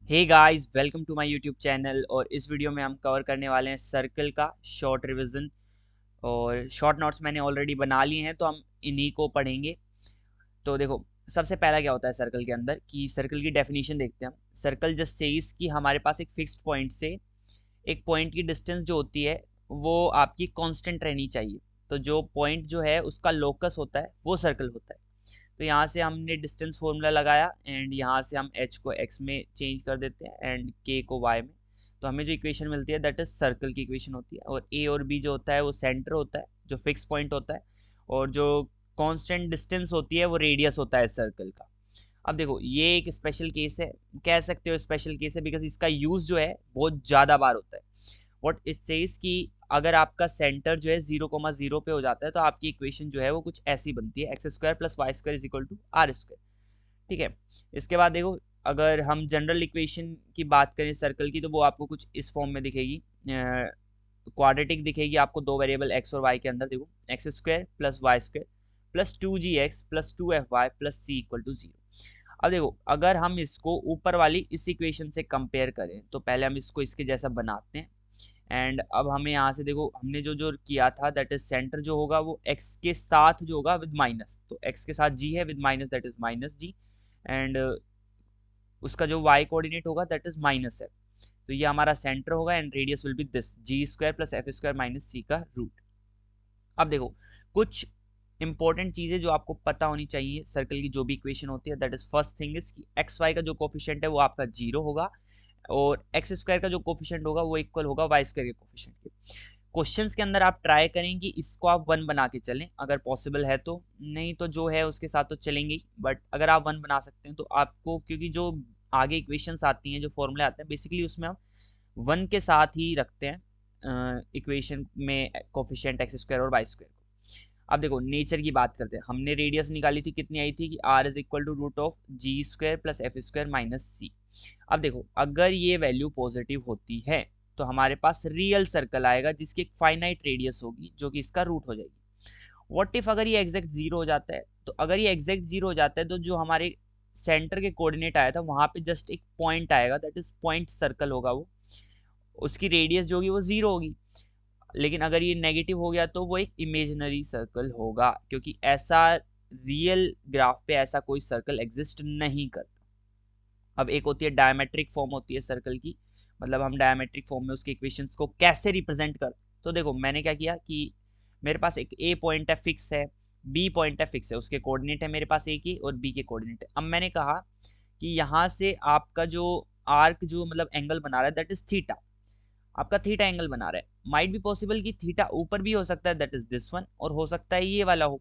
Hey guys, welcome to my YouTube channel. और इस video में हम कवर करने वाले हैं सर्कल का शॉर्ट रिवीजन। और शॉर्ट नोट्स मैंने ऑलरेडी बना लिए हैं, तो हम इन्हीं को पढ़ेंगे। तो देखो, सबसे पहला क्या होता है सर्कल के अंदर, कि सर्कल की डेफिनेशन देखते हैं हम। सर्कल जस्ट सेज कि हमारे पास एक फिक्स्ड पॉइंट से एक पॉइंट की डिस्टेंस जो होती है वो आपकी कांस्टेंट रहनी चाहिए। तो जो पॉइंट जो है उसका लोकस होता है वो सर्कल होता है। तो यहाँ से हमने डिस्टेंस फॉर्मूला लगाया एंड यहाँ से हम h को x में चेंज कर देते हैं एंड k को y में। तो हमें जो इक्वेशन मिलती है दैट इज सर्कल की इक्वेशन होती है। और a और b जो होता है वो सेंटर होता है, जो फिक्स पॉइंट होता है। और जो कांस्टेंट डिस्टेंस होती है वो रेडियस होता है सर्कल का। अब देखो, ये एक स्पेशल केस है, कह सकते हो स्पेशल केस है, बिकॉज इसका यूज जो है बहुत ज़्यादा बार होता है। व्हाट इट सेज कि अगर आपका सेंटर जो है 0,0 पे हो जाता है तो आपकी इक्वेशन जो है वो कुछ ऐसी बनती है, x square plus y square is equal to r square. ठीक है। इसके बाद देखो, अगर हम जनरल इक्वेशन की बात करें सर्कल की, तो वो आपको कुछ इस फॉर्म में दिखेगी। क्वाड्रेटिक दिखेगी आपको दो वेरिएबल एक्स और वाई के अंदर। देखो, x square plus y square plus 2gx plus 2fy plus c equal to 0। अब देखो, अगर हम इसको ऊपर वाली इस इक्वेशन से कंपेयर करें तो पहले हम इसको इसके जैसा बनाते हैं। एंड अब हमें यहाँ से देखो, हमने जो जो किया था दैट इज सेंटर जो होगा वो x के साथ जो होगा विद माइनस, तो x के साथ g है, with minus that is minus g। And उसका जो y कोऑर्डिनेट होगा दैट इज माइनस है। तो ये हमारा सेंटर होगा and radius will be this g square plus f square minus c का रूट। अब देखो, कुछ इंपॉर्टेंट चीजें जो आपको पता होनी चाहिए सर्कल की जो भी इक्वेशन होती है। That is first thing is कि एक्स वाई का जो कोफिशिएंट है वो आपका जीरो होगा, और एक्स स्क्वायर का जो कोफिशिएंट होगा वो इक्वल होगा वाई स्क्वायर के कोफिशिएंट के। क्वेश्चंस के अंदर आप ट्राई करें कि इसको आप वन बना के चलें अगर पॉसिबल है तो, नहीं तो जो है उसके साथ तो चलेंगे ही। बट अगर आप वन बना सकते हैं तो आपको, क्योंकि जो आगे इक्वेशंस आती हैं, जो फॉर्मूले आते हैं, बेसिकली उसमें हम वन के साथ ही रखते हैं इक्वेशन में कोफिशिएंट एक्स स्क्वायर और वाई स्क्वायर को। अब देखो, नेचर की बात करते हैं। हमने रेडियस निकाली थी, कितनी आई थी कि r is equal to root of g square plus f square minus c. अब देखो, अगर ये वैल्यू पॉजिटिव होती है तो हमारे पास रियल सर्कल आएगा जिसकी एक फाइनाइट रेडियस होगी जो कि इसका रूट हो जाएगी। व्हाट इफ अगर ये एग्जैक्ट जीरो हो जाता है, तो अगर ये एग्जैक्ट जीरो हो जाता है तो जो हमारे सेंटर के कोऑर्डिनेट आया था वहां पे जस्ट एक पॉइंट आएगा, दैट इज पॉइंट सर्कल होगा वो। उसकी रेडियस जो होगी वो जीरो होगी। लेकिन अगर ये नेगेटिव हो गया तो वो एक इमेजिनरी सर्कल होगा, क्योंकि ऐसा रियल ग्राफ पे ऐसा कोई सर्कल एग्जिस्ट नहीं करता। अब एक होती है डायमेट्रिक फॉर्म होती है सर्कल की, मतलब हम डायमेट्रिक फॉर्म में उसके इक्वेशंस को कैसे रिप्रेजेंट कर। तो देखो, मैंने क्या किया कि मेरे पास एक ए पॉइंट है फिक्स है, बी पॉइंट है फिक्स है, उसके कोऑर्डिनेट है मेरे पास ए की और बी के कोऑर्डिनेट है। अब मैंने कहा कि यहाँ से आपका जो आर्क जो मतलब एंगल बना रहा है दैट इज थीटा, आपका थीटा एंगल बना रहा है। माइट बी पॉसिबल कि थीटा ऊपर भी हो सकता है, दैट इज दिस वन, और हो सकता है ये वाला हो।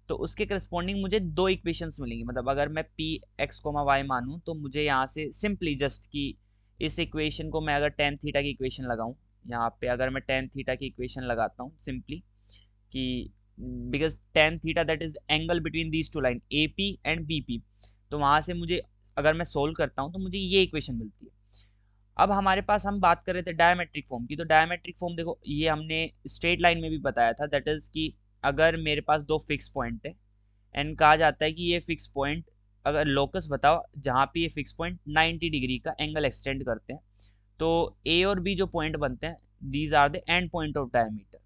तो उसके करस्पॉन्डिंग मुझे दो इक्वेशंस मिलेंगी। मतलब अगर मैं पी एक्स कोमा वाई मानूं तो मुझे यहाँ से सिंपली जस्ट कि इस इक्वेशन को मैं अगर टेन थीटा की इक्वेशन लगाऊं, यहाँ पे अगर मैं टेन थीटा की इक्वेशन लगाता हूँ सिंपली कि because tan theta that is angle between these two line A P and B P. तो वहां से मुझे अगर मैं सोल्व करता हूँ तो मुझे ये इक्वेशन मिलती है। अब हमारे पास हम बात कर रहे थे डायमेट्रिक फॉर्म की, तो डायमेट्रिक फॉर्म देखो, ये हमने स्ट्रेट लाइन में भी बताया था, दैट इज कि अगर मेरे पास दो फिक्स पॉइंट है एंड कहा जाता है कि ये फिक्स पॉइंट, अगर लोकस बताओ जहाँ पे ये फिक्स पॉइंट 90 डिग्री का एंगल एक्सटेंड करते हैं, तो ए और बी जो पॉइंट बनते हैं these are the end point of diameter.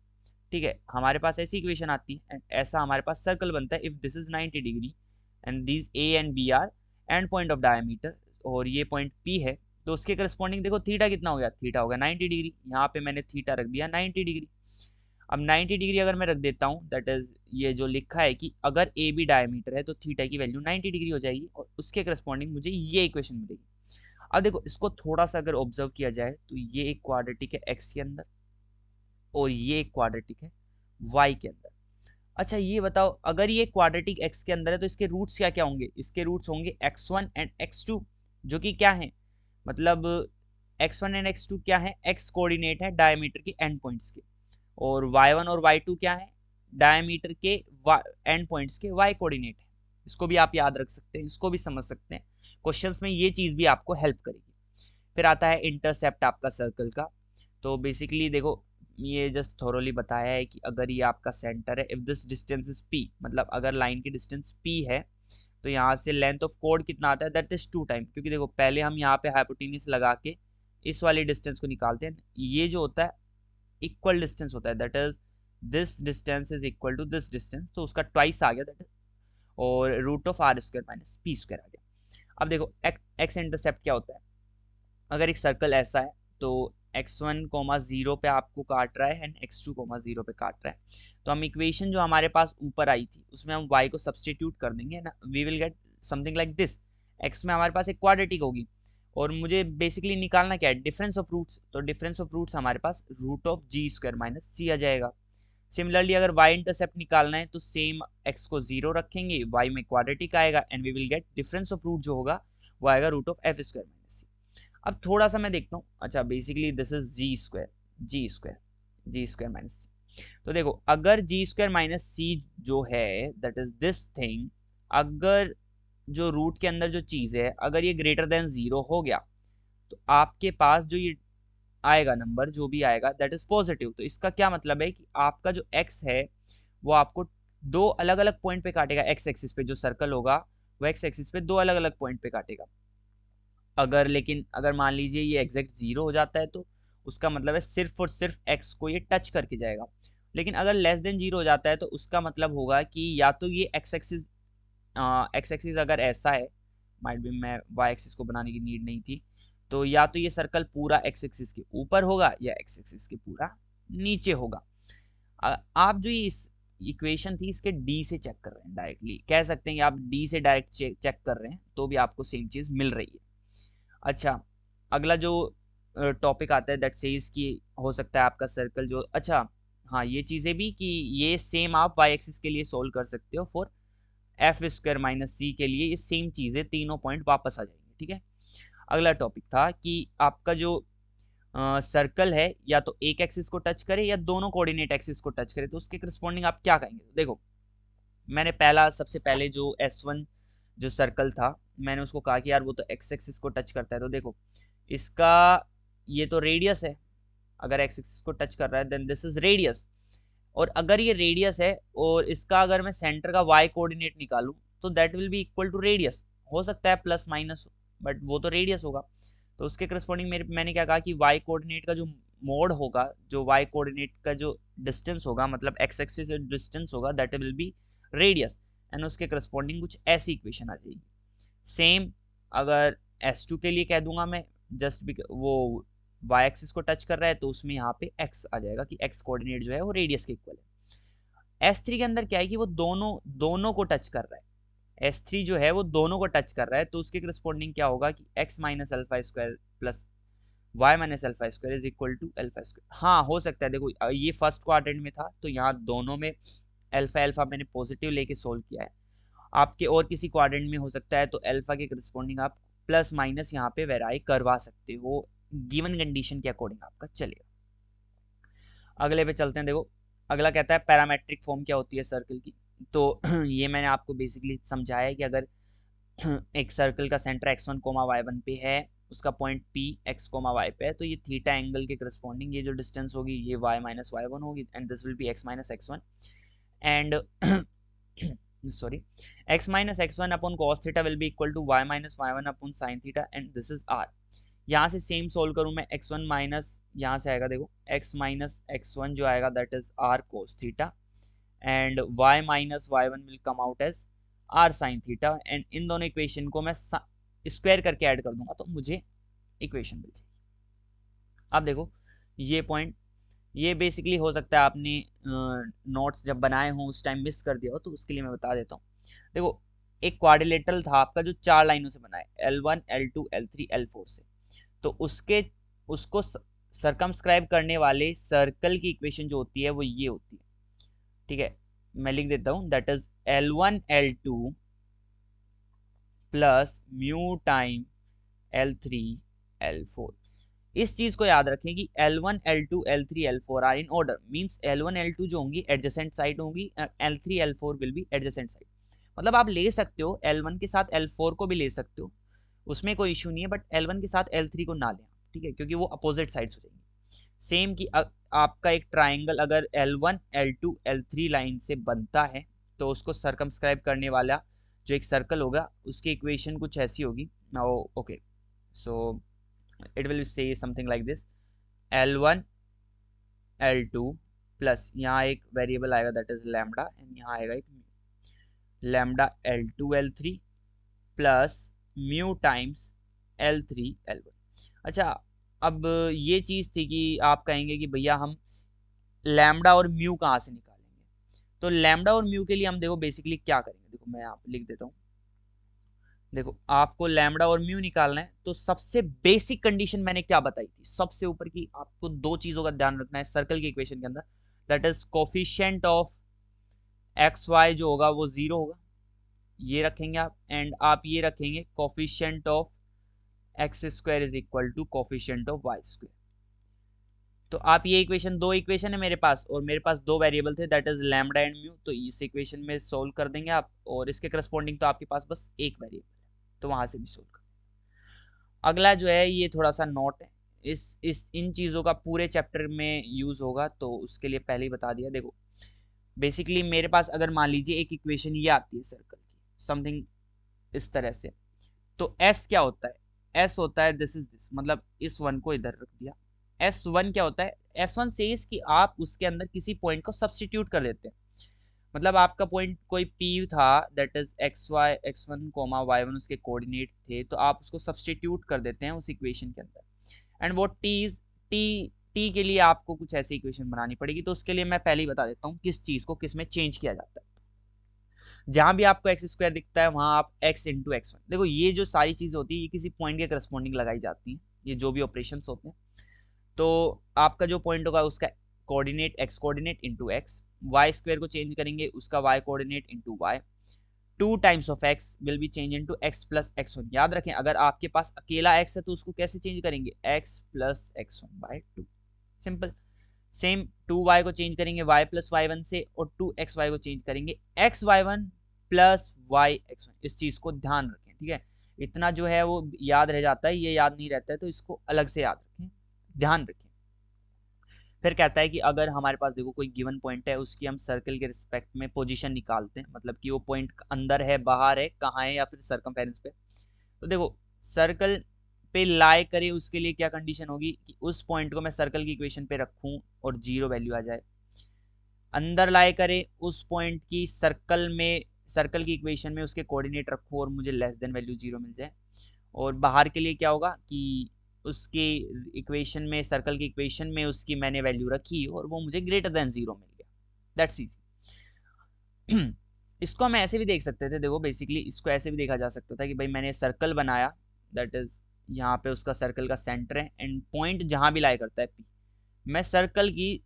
ठीक है, हमारे पास ऐसी इक्वेशन आती है एंड ऐसा हमारे पास सर्कल बनता है if this is 90 degree and these A and B are end point of diameter, और ये पॉइंट पी है। तो उसके करस्पॉन्डिंग देखो थीटा कितना हो गया, थीटा हो गया 90 डिग्री। यहाँ पे मैंने थीटा रख दिया 90 डिग्री। अब 90 डिग्री अगर मैं रख देता हूँ, दैट इज ये जो लिखा है कि अगर ए बी डायमीटर है तो थीटा की वैल्यू 90 डिग्री हो जाएगी, और उसके करस्पॉन्डिंग मुझे ये इक्वेशन मिलेगी। अब देखो, इसको थोड़ा सा अगर ऑब्जर्व किया जाए तो ये एक क्वाड्रेटिक है एक्स के अंदर और ये एक क्वाड्रेटिक है वाई के अंदर। अच्छा ये बताओ, अगर ये क्वाड्रेटिक एक्स के अंदर है तो इसके रूट्स क्या क्या होंगे? इसके रूट्स होंगे x1 एंड x2, जो कि क्या है, मतलब x1 एंड x2 क्या है, x कोऑर्डिनेट है डायमीटर के एंड पॉइंट्स के, और y1 और y2 क्या है, डायमीटर के एंड पॉइंट्स के y कोऑर्डिनेट है। इसको भी आप याद रख सकते हैं, इसको भी समझ सकते हैं, क्वेश्चंस में ये चीज भी आपको हेल्प करेगी। फिर आता है इंटरसेप्ट आपका सर्कल का। तो बेसिकली देखो, ये जस्ट थोरोली बताया है कि अगर ये आपका सेंटर है, if this distance is p, मतलब अगर लाइन की डिस्टेंस p है तो यहाँ से लेंथ ऑफ कोड कितना आता है, दैट इज 2 टाइम, क्योंकि देखो पहले हम यहाँ पे हाइपोटेन्यूज लगा के इस वाली डिस्टेंस को निकालते हैं, ये जो होता है इक्वल डिस्टेंस होता है, that is this distance is equal to this distance, तो उसका ट्वाइस आ गया दैट इज, और root of r square minus p square आ गया। अब देखो एक्स इंटरसेप्ट क्या होता है, अगर एक सर्कल ऐसा है तो x1 0 पे आपको काट रहा है एंड x2 0 पे काट रहा है, तो हम इक्वेशन जो हमारे पास ऊपर आई थी उसमें हम y को सब्सटीट्यूट कर देंगे ना, we will get something like this. x में हमारे पास एक क्वाड्रेटिक होगी और मुझे बेसिकली निकालना क्या है, डिफरेंस ऑफ रूट्स, तो डिफरेंस ऑफ रूट्स हमारे पास root of g square minus c आ जाएगा। सिमिलरली अगर y इंटरसेप्ट निकालना है तो सेम x को 0 रखेंगे, y में क्वाड्रेटिक आएगा and we will get difference of root जो होगा वो आएगा root of f square minus c. अब थोड़ा सा मैं देखता हूँ, अच्छा basically this is g square minus c. तो देखो अगर जी स्क्वायर माइनस सी जो है दैट इज दिस थिंग, अगर जो रूट के अंदर जो चीज है अगर ये ग्रेटर देन 0 हो गया तो आपके पास जो ये आएगा नंबर जो भी आएगा दैट इज पॉजिटिव। तो इसका क्या मतलब है कि आपका जो x है वो आपको दो अलग अलग पॉइंट पे काटेगा, x एक्सिस पे जो सर्कल होगा वो x एक्सिस पे दो अलग अलग पॉइंट पे काटेगा। अगर लेकिन अगर मान लीजिए ये एग्जैक्ट 0 हो जाता है तो उसका मतलब है सिर्फ और सिर्फ x को ये टच करके जाएगा, लेकिन अगर लेस देन 0 हो जाता है तो उसका मतलब होगा कि या तो ये एक्स एक्सिस अगर ऐसा है, माइट भी मैं वाई एक्सिस को बनाने की नीड नहीं थी, तो या तो ये सर्कल पूरा एक्स एक्सिस के ऊपर होगा या एक्स एक्सिस के पूरा नीचे होगा। आप जो ये इस इक्वेशन थी इसके डी से चेक कर रहे हैं, डायरेक्टली कह सकते हैं कि आप डी से डायरेक्ट चेक कर रहे हैं तो भी आपको सेम चीज मिल रही है। अच्छा अगला जो टॉपिक आता है दैट सेज कि हो सकता है आपका सर्कल जो, अच्छा हाँ ये चीजें भी कि ये सेम आप वाई एक्सिस के लिए सोल्व कर सकते हो फॉर एफ स्क्वायर माइनस सी के लिए, ये सेम चीजें तीनों पॉइंट वापस आ जाएंगे, ठीक है। अगला टॉपिक था कि आपका जो सर्कल है या तो एक एक्सिस को टच करे या दोनों कोऑर्डिनेट एक्सिस को टच करे, तो उसके करस्पॉन्डिंग आप क्या कहेंगे। तो देखो मैंने सबसे पहले जो S1 जो सर्कल था मैंने उसको कहा कि यार वो तो एक्स एक्सिस को टच करता है, तो देखो इसका ये तो रेडियस है, अगर एक्स एक्सिस को टच कर रहा है देन दिस इज रेडियस, और अगर ये रेडियस है और इसका अगर मैं सेंटर का y कोऑर्डिनेट निकालूं तो that will be equal to radius, हो सकता है प्लस माइनस हो बट वो तो रेडियस होगा। तो उसके करस्पॉन्डिंग मैंने क्या कहा कि y कोऑर्डिनेट का जो मोड होगा, जो y कोऑर्डिनेट का जो डिस्टेंस होगा मतलब x एक्सिस जो डिस्टेंस होगा that will B radius, and उसके करस्पॉन्डिंग कुछ ऐसी इक्वेशन आ जाएगी। सेम अगर S2 के लिए कह दूंगा मैं, जस्ट वो y एक्सिस को टच कर रहा है तो उसमें यहाँ पे x आ जाएगा कि x कोऑर्डिनेट जो है वो रेडियस के इक्वल है। S3 के अंदर क्या है कि वो दोनों को टच कर रहा है, S3 जो है वो दोनों को टच कर रहा है, तो उसके करस्पॉन्डिंग क्या होगा कि x minus alpha square plus y minus alpha square is equal to alpha square. हाँ हो सकता है, देखो ये फर्स्ट क्वाड्रेंट में था तो यहाँ दोनों में अल्फा अल्फा मैंने पॉजिटिव लेके सोल्व किया है, आपके और किसी क्वाड्रेंट में हो सकता है तो अल्फा के करस्पॉन्डिंग आप प्लस माइनस यहाँ पे वेराई करवा सकते हो, गिवन कंडीशन के अकॉर्डिंग आपका चलेगा। अगले पे चलते हैं, देखो अगला कहता है पैरामेट्रिक फॉर्म क्या होती है सर्कल की। तो ये मैंने आपको बेसिकली समझाया है कि अगर एक सर्कल का सेंटर x1, y1 पे है, उसका पॉइंट P x, y पे है, तो ये थीटा एंगल के करस्पॉन्डिंग ये जो डिस्टेंस होगी ये y माइनस y1 होगी and this will B x minus x1 and sorry x minus x1 upon cos theta will be equal to y minus y1 upon sin theta and this is r। यहाँ से same solve करूँ मैं x1 minus यहाँ से आएगा, देखो x minus x1 जो आएगा that is r cos theta and y minus y1 will come out as r sin theta, and इन दोनों इक्वेशन को मैं स्क्वायर करके ऐड कर दूंगा तो मुझे इक्वेशन मिल जाएगी। अब देखो ये पॉइंट ये बेसिकली हो सकता है आपने नोट्स जब बनाए हों उस टाइम मिस कर दिया हो, तो उसके लिए मैं बता देता हूँ। देखो एक क्वाड्रिलेटरल था आपका जो 4 लाइनों से बना है L1 L2 L3 L4 से, तो उसको सरकमस्क्राइब करने वाले सर्कल की इक्वेशन जो होती है वो ये होती है, ठीक है। मैं लिख देता हूँ that is L1 L2 plus mu time L3 L4। इस चीज को याद रखें कि L1 L2 L3 L4 are in order, means L1 L2 जो होंगी एडजेसेंट साइड होंगी, L3 L4 will be adjacent side. मतलब आप ले सकते हो L1 के साथ L4 को भी ले सकते हो, उसमें कोई इशू नहीं है, बट L1 के साथ L3 को ना लें, ठीक है, क्योंकि वो अपोजिट साइड्स हो जाएंगी। सेम कि आपका एक ट्राइंगल अगर L1 L2 L3 लाइन से बनता है तो उसको सरकमस्क्राइब करने वाला जो एक सर्कल होगा उसकी इक्वेशन कुछ ऐसी होगी now. Okay, so it will say something like this, L1 L2 plus यहाँ एक वेरिएबल आएगा दैट इज लैम्डा, एंड यहाँ आएगा एक lambda L2 L3 plus mu times L3 L1। अच्छा, अब ये चीज़ थी कि आप कहेंगे कि भैया हम लैम्डा और म्यू कहाँ से निकालेंगे। तो लैम्डा और म्यू के लिए हम देखो बेसिकली क्या करेंगे, देखो मैं यहाँ पे लिख देता हूँ। देखो आपको लैम्डा और म्यू निकालना है, तो सबसे बेसिक कंडीशन मैंने क्या बताई थी, सबसे ऊपर की आपको दो चीजों का ध्यान रखना है सर्कल की इक्वेशन के अंदर, that is coefficient of x y जो होगा वो 0 होगा, ये रखेंगे आप, एंड आप ये रखेंगे coefficient of x square is equal to coefficient of y square. तो आप ये इक्वेशन, दो इक्वेशन है मेरे पास और मेरे पास दो वेरिएबल थे that is lambda and mu, तो इस इक्वेशन में सोल्व कर देंगे आप, और इसके करस्पॉन्डिंग तो आपके पास बस एक वेरिएबल है, तो वहां से भी सोल्व कर। अगला जो है ये थोड़ा सा नोट है, इस इन चीज़ों का पूरे चैप्टर में यूज़ होगा, तो उसके लिए पहले ही बता दिया। देखो बेसिकली मेरे पास अगर मान लीजिए एक इक्वेशन ये आती है सर्कल की समथिंग इस तरह से, तो एस क्या होता है, एस होता है दिस इज दिस, मतलब इस वन को इधर रख दिया। एस वन क्या होता है, एस वन सेज कि आप उसके अंदर किसी पॉइंट को सब्सटीट्यूट कर देते हैं, मतलब आपका पॉइंट कोई पी था that is x one comma y one उसके कोऑर्डिनेट थे, तो आप उसको सब्सटीट्यूट कर देते हैं उस इक्वेशन के अंदर, एंड वो टी टी के लिए आपको कुछ ऐसी इक्वेशन बनानी पड़ेगी। तो उसके लिए मैं पहले ही बता देता हूँ किस चीज़ को किस में चेंज किया जाता है। जहां भी आपको एक्स स्क्वायर दिखता है वहां आप एक्स इंटू एक्स वन, देखो ये जो सारी चीज़ें होती है ये किसी पॉइंट के करस्पॉन्डिंग लगाई जाती हैं, ये जो भी ऑपरेशन होते हैं। तो आपका जो पॉइंट होगा उसका coordinate x coordinate into x, y square को चेंज करेंगे उसका y coordinate into y, two times of x will be change into x plus x one. याद रखें अगर आपके पास अकेला एक्स है तो उसको कैसे चेंज करेंगे, x plus x one by two, simple. Same to y को चेंज करेंगे वाई प्लस वाई वन से, और टू एक्स वाई को चेंज करेंगे x y one plus y x one. इस चीज को ध्यान रखें, ठीक है, इतना जो है वो याद रह जाता है, ये याद नहीं रहता है तो इसको अलग से याद रखें, ध्यान रखें। फिर कहता है कि अगर हमारे पास देखो कोई गिवन पॉइंट है उसकी हम सर्कल के रिस्पेक्ट में पोजीशन निकालते हैं, मतलब कि वो पॉइंट अंदर है बाहर है कहाँ है या फिर सरकमफेरेंस पे। तो देखो सर्कल पे लाई करे उसके लिए क्या कंडीशन होगी कि उस पॉइंट को मैं सर्कल की इक्वेशन पे रखूं और 0 वैल्यू आ जाए, अंदर लाई करे उस पॉइंट की सर्कल में सर्कल की इक्वेशन में उसके कोऑर्डिनेट रखूं और मुझे लेस देन वैल्यू 0 मिल जाए, और बाहर के लिए क्या होगा कि उसकी इक्वेशन में सर्कल की इक्वेशन में उसकी मैंने वैल्यू रखी और वो मुझे ग्रेटर देन 0 मिल गया, दैट्स इजी। इसको हम ऐसे भी देख सकते थे, देखो बेसिकली इसको ऐसे भी देखा जा सकता था कि भाई मैंने सर्कल बनाया दैट इज यहाँ पे उसका सर्कल का सेंटर है एंड पॉइंट जहां भी लाई करता है पी, मैं सर्कल की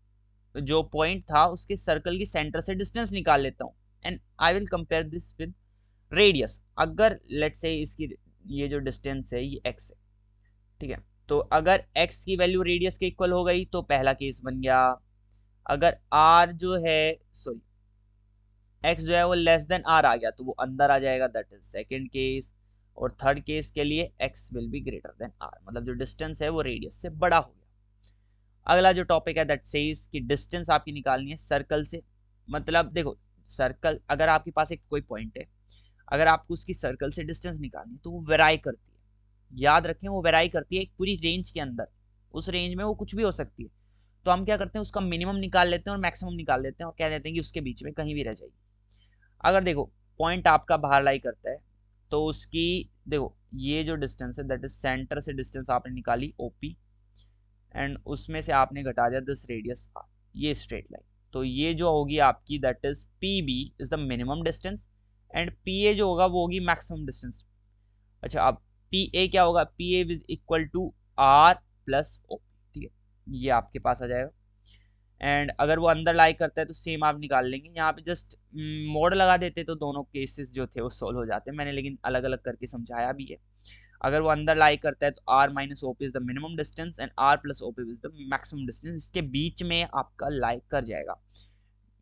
जो पॉइंट था उसके सर्कल की सेंटर से डिस्टेंस निकाल लेता हूँ, and I will compare this with radius. अगर लेट से इसकी ये जो डिस्टेंस है ये एक्स है, ठीक है, तो अगर x की वैल्यू रेडियस के इक्वल हो गई तो पहला केस बन गया, अगर r जो है सॉरी x जो है वो लेस देन r आ गया तो वो अंदर आ जाएगा, दैट इज सेकंड केस, और थर्ड केस के लिए x will be greater than r, मतलब जो डिस्टेंस है वो रेडियस से बड़ा हो गया। अगला जो टॉपिक है दैट सेज कि डिस्टेंस आपकी निकालनी है सर्कल से, मतलब देखो सर्कल अगर आपके पास एक कोई पॉइंट है, अगर आपको उसकी सर्कल से डिस्टेंस निकालनी है तो वो वेराई करती है, याद रखें वो वेराई करती है एक पूरी रेंज के अंदर, उस रेंज में वो कुछ भी हो सकती है। तो हम क्या करते हैं उसका मिनिमम निकाल लेते हैं और मैक्सिमम निकाल लेते हैं और कह देते हैं कि उसके बीच में कहीं भी रह जाएगी। अगर देखो पॉइंट आपका बाहर लाई करता है तो उसकी देखो ये जो डिस्टेंस है दैट इज सेंटर से डिस्टेंस आपने निकाली ओपी, एंड उसमें से आपने घटा दिया दिस रेडियस आर, ये स्ट्रेट लाइन, तो ये जो होगी आपकी that is P B is the minimum distance, and P A जो होगा वो होगी मैक्सिमम डिस्टेंस। अच्छा अब पी ए क्या होगा, P A is equal to r plus O, ठीक है, ये आपके पास आ जाएगा। एंड अगर वो अंदर लाई करता है तो सेम आप निकाल लेंगे, यहाँ पे जस्ट मोड लगा देते तो दोनों केसेस जो थे वो सोल्व हो जाते, मैंने लेकिन अलग अलग करके समझाया भी है। अगर वो अंदर लाई करता है तो r minus O P is the minimum distance and r plus O P is the maximum distance, इसके बीच में आपका लाई कर जाएगा।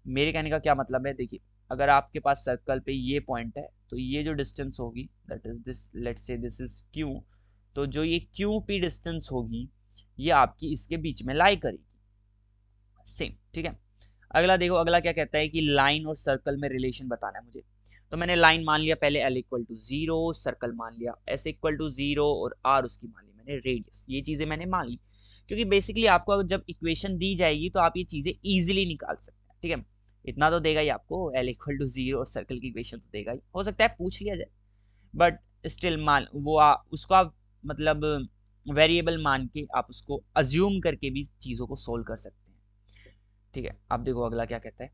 मेरे कहने का क्या मतलब है, देखिए अगर आपके पास सर्कल पे ये पॉइंट है तो ये जो डिस्टेंस होगी that is this, let's say this is Q, तो जो ये क्यू पी डिस्टेंस होगी ये आपकी इसके बीच में लाई करेगी, सेम, ठीक है। अगला देखो अगला क्या कहता है कि लाइन और सर्कल में रिलेशन बताना है मुझे। तो मैंने लाइन मान लिया पहले L इक्वल टू 0, सर्कल मान लिया S इक्वल टू 0 और R उसकी मान ली मैंने रेडियस। ये चीज़ें मैंने मान ली क्योंकि बेसिकली आपको अगर जब इक्वेशन दी जाएगी तो आप ये चीज़ें ईजिली निकाल सकते हैं। ठीक है, इतना तो देगा ही आपको, L इक्वल टू 0 और सर्कल की इक्वेशन तो देगा ही, हो सकता है पूछ लिया जाए, बट स्टिल मान वो उसको आप मतलब वेरिएबल मान के आप उसको अज्यूम करके भी चीज़ों को सोल्व कर सकते हैं। ठीक है, अब देखो अगला क्या कहता है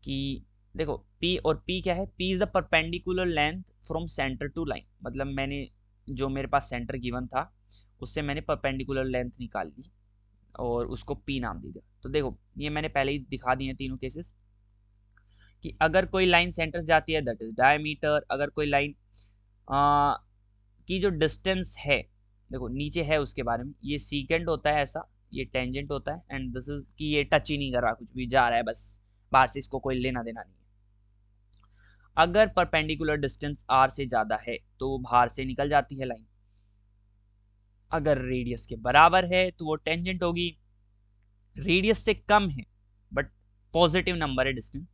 कि देखो P, और P क्या है, P is the perpendicular length from center to line. मतलब मैंने जो मेरे पास सेंटर गिवन था उससे मैंने परपेंडिकुलर लेंथ निकाल ली और उसको P नाम दे दिया। तो देखो ये मैंने पहले ही दिखा दिए तीनों केसेस कि अगर कोई लाइन सेंटर जाती है दैट इज डायमीटर, अगर कोई लाइन की जो डिस्टेंस है, देखो नीचे है उसके बारे में, ये सीकेंट होता है ऐसा, ये टेंजेंट होता है, एंड दिस इज कि ये टच ही नहीं कर रहा, कुछ भी जा रहा है बस बाहर से, इसको कोई लेना देना नहीं है। अगर परपेंडिकुलर डिस्टेंस r से ज्यादा है तो वो बाहर से निकल जाती है लाइन। अगर रेडियस के बराबर है तो वो टेंजेंट होगी, रेडियस से कम है बट पॉजिटिव नंबर है डिस्टेंस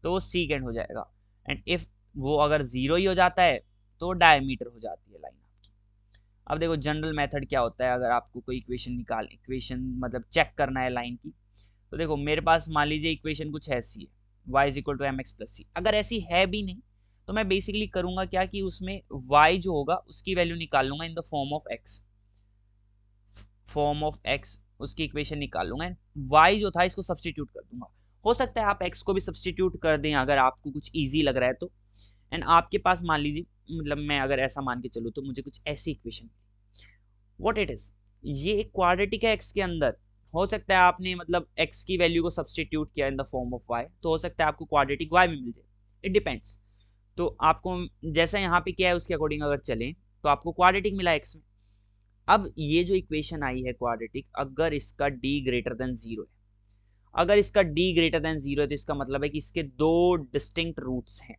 तो वो सीकेंट हो जाएगा, एंड इफ वो अगर जीरो ही हो जाता है तो डायमीटर हो जाती है लाइन आपकी। अब देखो जनरल मेथड क्या होता है, अगर आपको कोई इक्वेशन मतलब चेक करना है लाइन की, तो देखो मेरे पास मान लीजिए इक्वेशन कुछ ऐसी है, y is equal to m x plus c. अगर ऐसी है भी नहीं तो मैं बेसिकली करूंगा क्या कि उसमें y जो होगा उसकी वैल्यू निकाल लूंगा in the form of x, उसकी इक्वेशन निकाल लूंगा, y जो था इसको सब्सटीट्यूट कर दूंगा। हो सकता है आप x को भी सब्सटीट्यूट कर दें अगर आपको कुछ इजी लग रहा है तो, एंड आपके पास मान लीजिए मतलब मैं अगर ऐसा मान के चलूँ तो मुझे कुछ ऐसी इक्वेशन, व्हाट इट इज, ये एक क्वाड्रेटिक है x के अंदर। हो सकता है आपने मतलब x की वैल्यू को सब्सटीट्यूट किया in the form of y, तो हो सकता है आपको क्वाड्रेटिक y भी मिल जाए, इट डिपेंड्स। तो आपको जैसा यहाँ पे क्या है उसके अकॉर्डिंग अगर चलें तो आपको क्वाड्रेटिक मिला x में। अब ये जो इक्वेशन आई है क्वाड्रेटिक, अगर इसका d ग्रेटर देन 0 है, अगर इसका d ग्रेटर देन 0 है तो इसका मतलब है कि इसके दो डिस्टिंक्ट रूट्स हैं,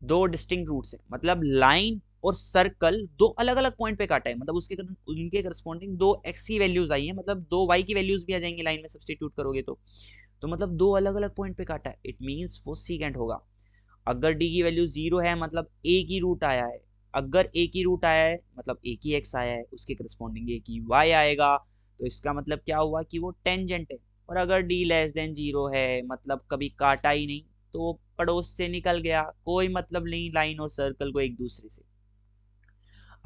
दो डिस्टिंक्ट रूट्स हैं, मतलब लाइन और सर्कल दो अलग अलग पॉइंट पे काटा है, मतलब उसके उनके करस्पॉन्डिंग दो x की वैल्यूज आई है, मतलब दो y की वैल्यूज भी आ जाएंगी लाइन में सब्सटीट्यूट करोगे तो मतलब दो अलग अलग पॉइंट पे काटा है, इट मींस वो सीकेंट होगा। अगर d की वैल्यू 0 है मतलब एक ही रूट आया है, अगर एक ही रूट आया है मतलब एक ही x आया है, उसके करस्पॉन्डिंग एक ही y आएगा, तो इसका मतलब क्या हुआ कि वो टेंजेंट है। और अगर d लेस देन 0 है मतलब कभी काटा ही नहीं तो वो पड़ोस से निकल गया, कोई मतलब नहीं लाइन और सर्कल को एक दूसरे से।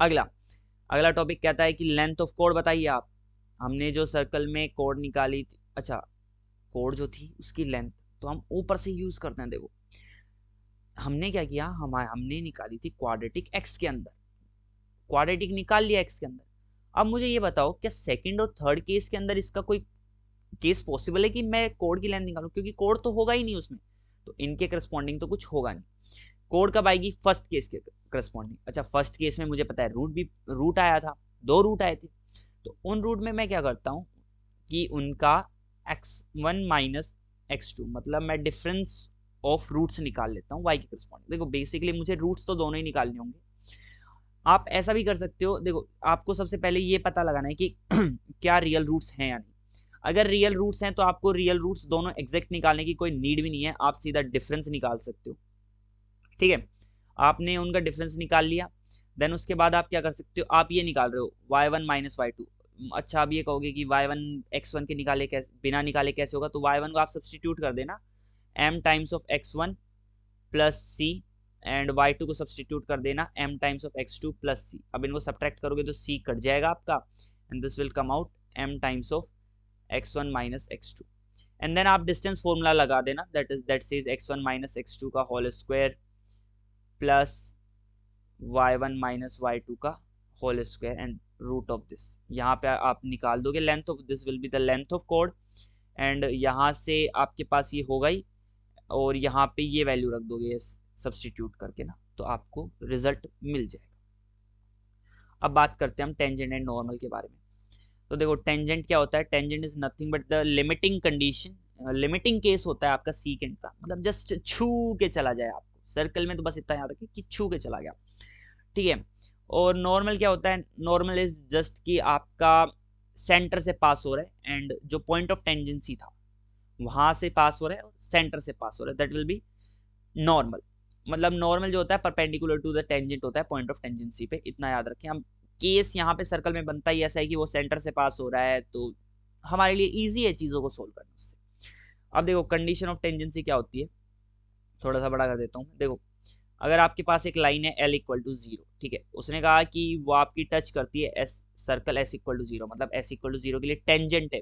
अगला अगला टॉपिक कहता है कि लेंथ ऑफ कोड बताइए आप। हमने जो सर्कल में कोड निकाली थी, अच्छा कोड जो थी उसकी लेंथ तो हम ऊपर से यूज करते हैं। देखो हमने क्या किया, हमने निकाली थी क्वाड्रेटिक एक्स के अंदर, क्वाड्रेटिक निकाल लिया एक्स के अंदर। अब मुझे ये बताओ क्या सेकंड और थर्ड केस के अंदर इसका कोई केस पॉसिबल है कि मैं कोड की लेंथ निकालूं, क्योंकि कोड तो होगा ही नहीं उसमें, तो इनके करस्पॉन्डिंग तो कुछ होगा नहीं। कोड कब आएगी, फर्स्ट केस के करस्पॉन्डिंग। अच्छा फर्स्ट केस में मुझे पता है रूट आया था, दो रूट आए थे, तो उन रूट में मैं क्या करता हूँ कि उनका x1 माइनस x2 मतलब मैं डिफरेंस ऑफ रूट्स निकाल लेता हूँ y के करस्पॉन्डिंग। देखो बेसिकली मुझे रूट्स तो दोनों ही निकालने होंगे। आप ऐसा भी कर सकते हो, देखो आपको सबसे पहले ये पता लगाना है कि क्या रियल रूट्स हैं या नहीं। अगर रियल रूट्स हैं तो आपको रियल रूट्स दोनों एग्जैक्ट निकालने की कोई नीड भी नहीं है, आप सीधा डिफरेंस निकाल सकते हो। ठीक है, आपने उनका डिफरेंस निकाल लिया, देन उसके बाद आप क्या कर सकते हो, आप ये निकाल रहे हो y1 माइनस y2। अच्छा आप ये कहोगे कि y1 x1 के निकाले कैसे, बिना निकाले कैसे होगा, तो y1 को आप सब्सटीट्यूट कर देना m times of x1 plus c, and y2 को सब्सटीट्यूट कर देना m times of x2 plus c. अब इनको सब्ट्रैक्ट करोगे तो c कट जाएगा आपका, and this will come out m times of x1 minus x2। And then आप डिस्टेंस फॉर्मूला लगा देना, that says x1 minus x2 का whole square plus y1 minus y2 का whole square and root of this. यहाँ पे आप निकाल दोगे length of this will be the length of कोड, एंड यहाँ से आपके पास ये होगा ही, और यहाँ पे ये वैल्यू रख दोगे सब्सटीट्यूट करके ना, तो आपको रिजल्ट मिल जाएगा। अब बात करते हैं हम टेंजेंट एंड नॉर्मल के बारे में। तो देखो टेंजेंट क्या होता है, tangent is nothing but the limiting condition, limiting case होता है आपका सीकेंट का, मतलब जस्ट छू के चला जाए आपको, सर्कल में तो बस इतना याद रखिए कि छू के चला गया। ठीक है, और नॉर्मल क्या होता है, नॉर्मल इज जस्ट कि आपका सेंटर से पास हो रहा है, एंड जो पॉइंट ऑफ टेंजेंसी था वहां से पास हो रहा है और सेंटर से पास हो रहा है, दैट विल बी नॉर्मल। मतलब नॉर्मल जो होता है परपेंडिकुलर टू द टेंजेंट होता है पॉइंट ऑफ टेंजेंसी पे, इतना याद रखें हम। केस यहाँ पे सर्कल में बनता ही ऐसा है कि वो सेंटर से पास हो रहा है, तो हमारे लिए इजी है चीज़ों को सोल्व करना उससे। अब देखो कंडीशन ऑफ टेंजेंसी क्या होती है, थोड़ा सा बड़ा कर देता हूँ। देखो अगर आपके पास एक लाइन है L इक्वल टू 0, ठीक है, उसने कहा कि वो आपकी टच करती है S circle S equal to 0, मतलब S इक्वल टू 0 के लिए टेंजेंट है।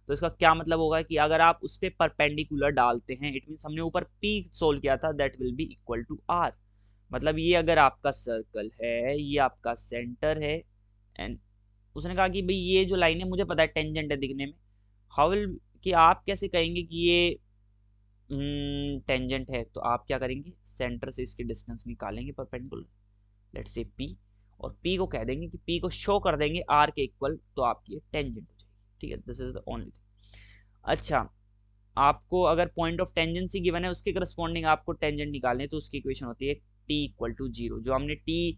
तो इसका क्या मतलब होगा कि अगर आप उस पर परपेंडिकुलर डालते हैं, इट मीन हमने ऊपर P सोल्व किया था, that will be equal to R। मतलब ये अगर आपका सर्कल है, ये आपका सेंटर है, एंड उसने कहा कि भाई ये जो लाइन है मुझे पता है टेंजेंट है दिखने में, हाउ विल, कि आप कैसे कहेंगे कि ये टेंजेंट है। तो आप क्या करेंगे, सेंटर से इसकी डिस्टेंस निकालेंगे परपेंडिकुलर, लेट्स से P, और P को कह देंगे कि P को शो कर देंगे R के इक्वल, तो आपकी टेंजेंट हो जाएगी। ठीक है, this is the only thing. अच्छा, आपको अगर पॉइंट ऑफ टेंजेंसी गिवन है उसके करस्पॉन्डिंग आपको टेंजेंट निकालने, तो उसकी इक्वेशन होती है T इक्वल टू 0, जो हमने T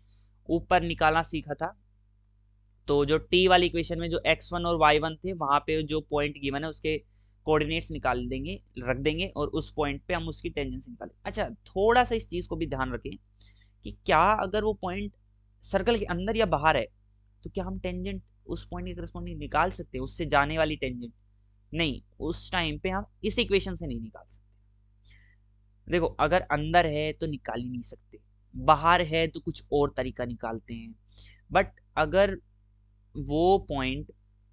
ऊपर निकालना सीखा था। तो जो T वाली इक्वेशन में जो x1 और y1 थे, वहां पे जो पॉइंट गिवन है उसके कोऑर्डिनेट्स निकाल देंगे, रख देंगे, और उस पॉइंट पे हम उसकी टेंजेंसी निकालें। अच्छा, थोड़ा सा इस चीज को भी ध्यान रखें कि क्या अगर वो पॉइंट सर्कल के अंदर या बाहर है, तो क्या हम टेंजेंट उस पॉइंट के करस्पॉन्डिंग निकाल सकते हैं, उससे जाने वाली टेंजेंट? नहीं, उस टाइम पे हम इस इक्वेशन से नहीं निकाल सकते। देखो अगर अंदर है तो निकाल ही नहीं सकते, बाहर है तो कुछ और तरीका निकालते हैं, बट अगर वो पॉइंट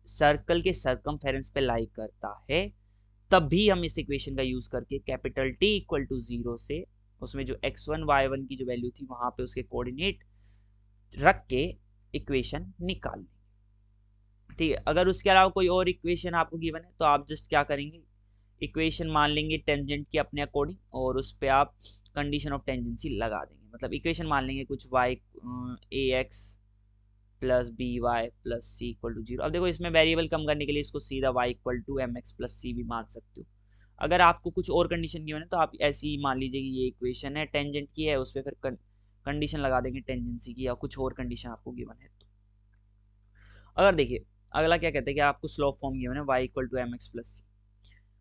सर्कल के सरकमफेरेंस पे लाई करता है, तब भी हम इस इक्वेशन का यूज करके कैपिटल T इक्वल टू 0 से उसमें जो x1 y1 की जो वैल्यू थी वहां पे उसके कोऑर्डिनेट रख के इक्वेशन निकाल लेंगे। ठीक है, अगर उसके अलावा कोई और इक्वेशन आपको गिवन है तो आप जस्ट क्या करेंगे, इक्वेशन मान लेंगे टेंजेंट की अपने अकॉर्डिंग, और उस पर आप कंडीशन ऑफ टेंजेंसी लगा देंगे। मतलब इक्वेशन मान लेंगे कुछ y ax plus b y plus c equal to 0। अब देखो इसमें वेरिएबल कम करने के लिए इसको सीधा y equal to m x plus c भी मान सकते हो। अगर आपको कुछ और कंडीशन गिवन है तो आप ऐसी ही मान लीजिए कि ये इक्वेशन है टेंजेंट की है, उस पर फिर कंडीशन लगा देंगे टेंजेंसी की, या कुछ और कंडीशन आपको गिवन है तो। अगर देखिए अगला क्या कहते हैं कि आपको स्लोप फॉर्म गिवन है y equal to m x plus c,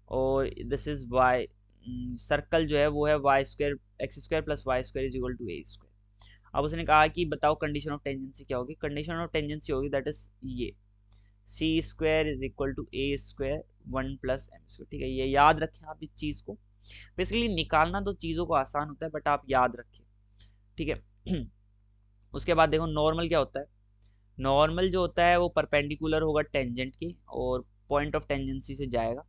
और दिस इज y, सर्कल जो है वो है y square x square plus y square is equal to a square. अब उसने कहा कि बताओ कंडीशन ऑफ टेंजेंसी क्या होगी। कंडीशन ऑफ टेंजेंसी होगी दैट इज ये c square is equal to a square 1 plus m square. ठीक है, ये याद रखें आप इस चीज को। बेसिकली निकालना तो चीजों को आसान होता है, बट आप याद रखें। ठीक है उसके बाद देखो नॉर्मल क्या होता है। नॉर्मल जो होता है वो परपेंडिकुलर होगा टेंजेंट के, और पॉइंट ऑफ टेंजेंसी से जाएगा,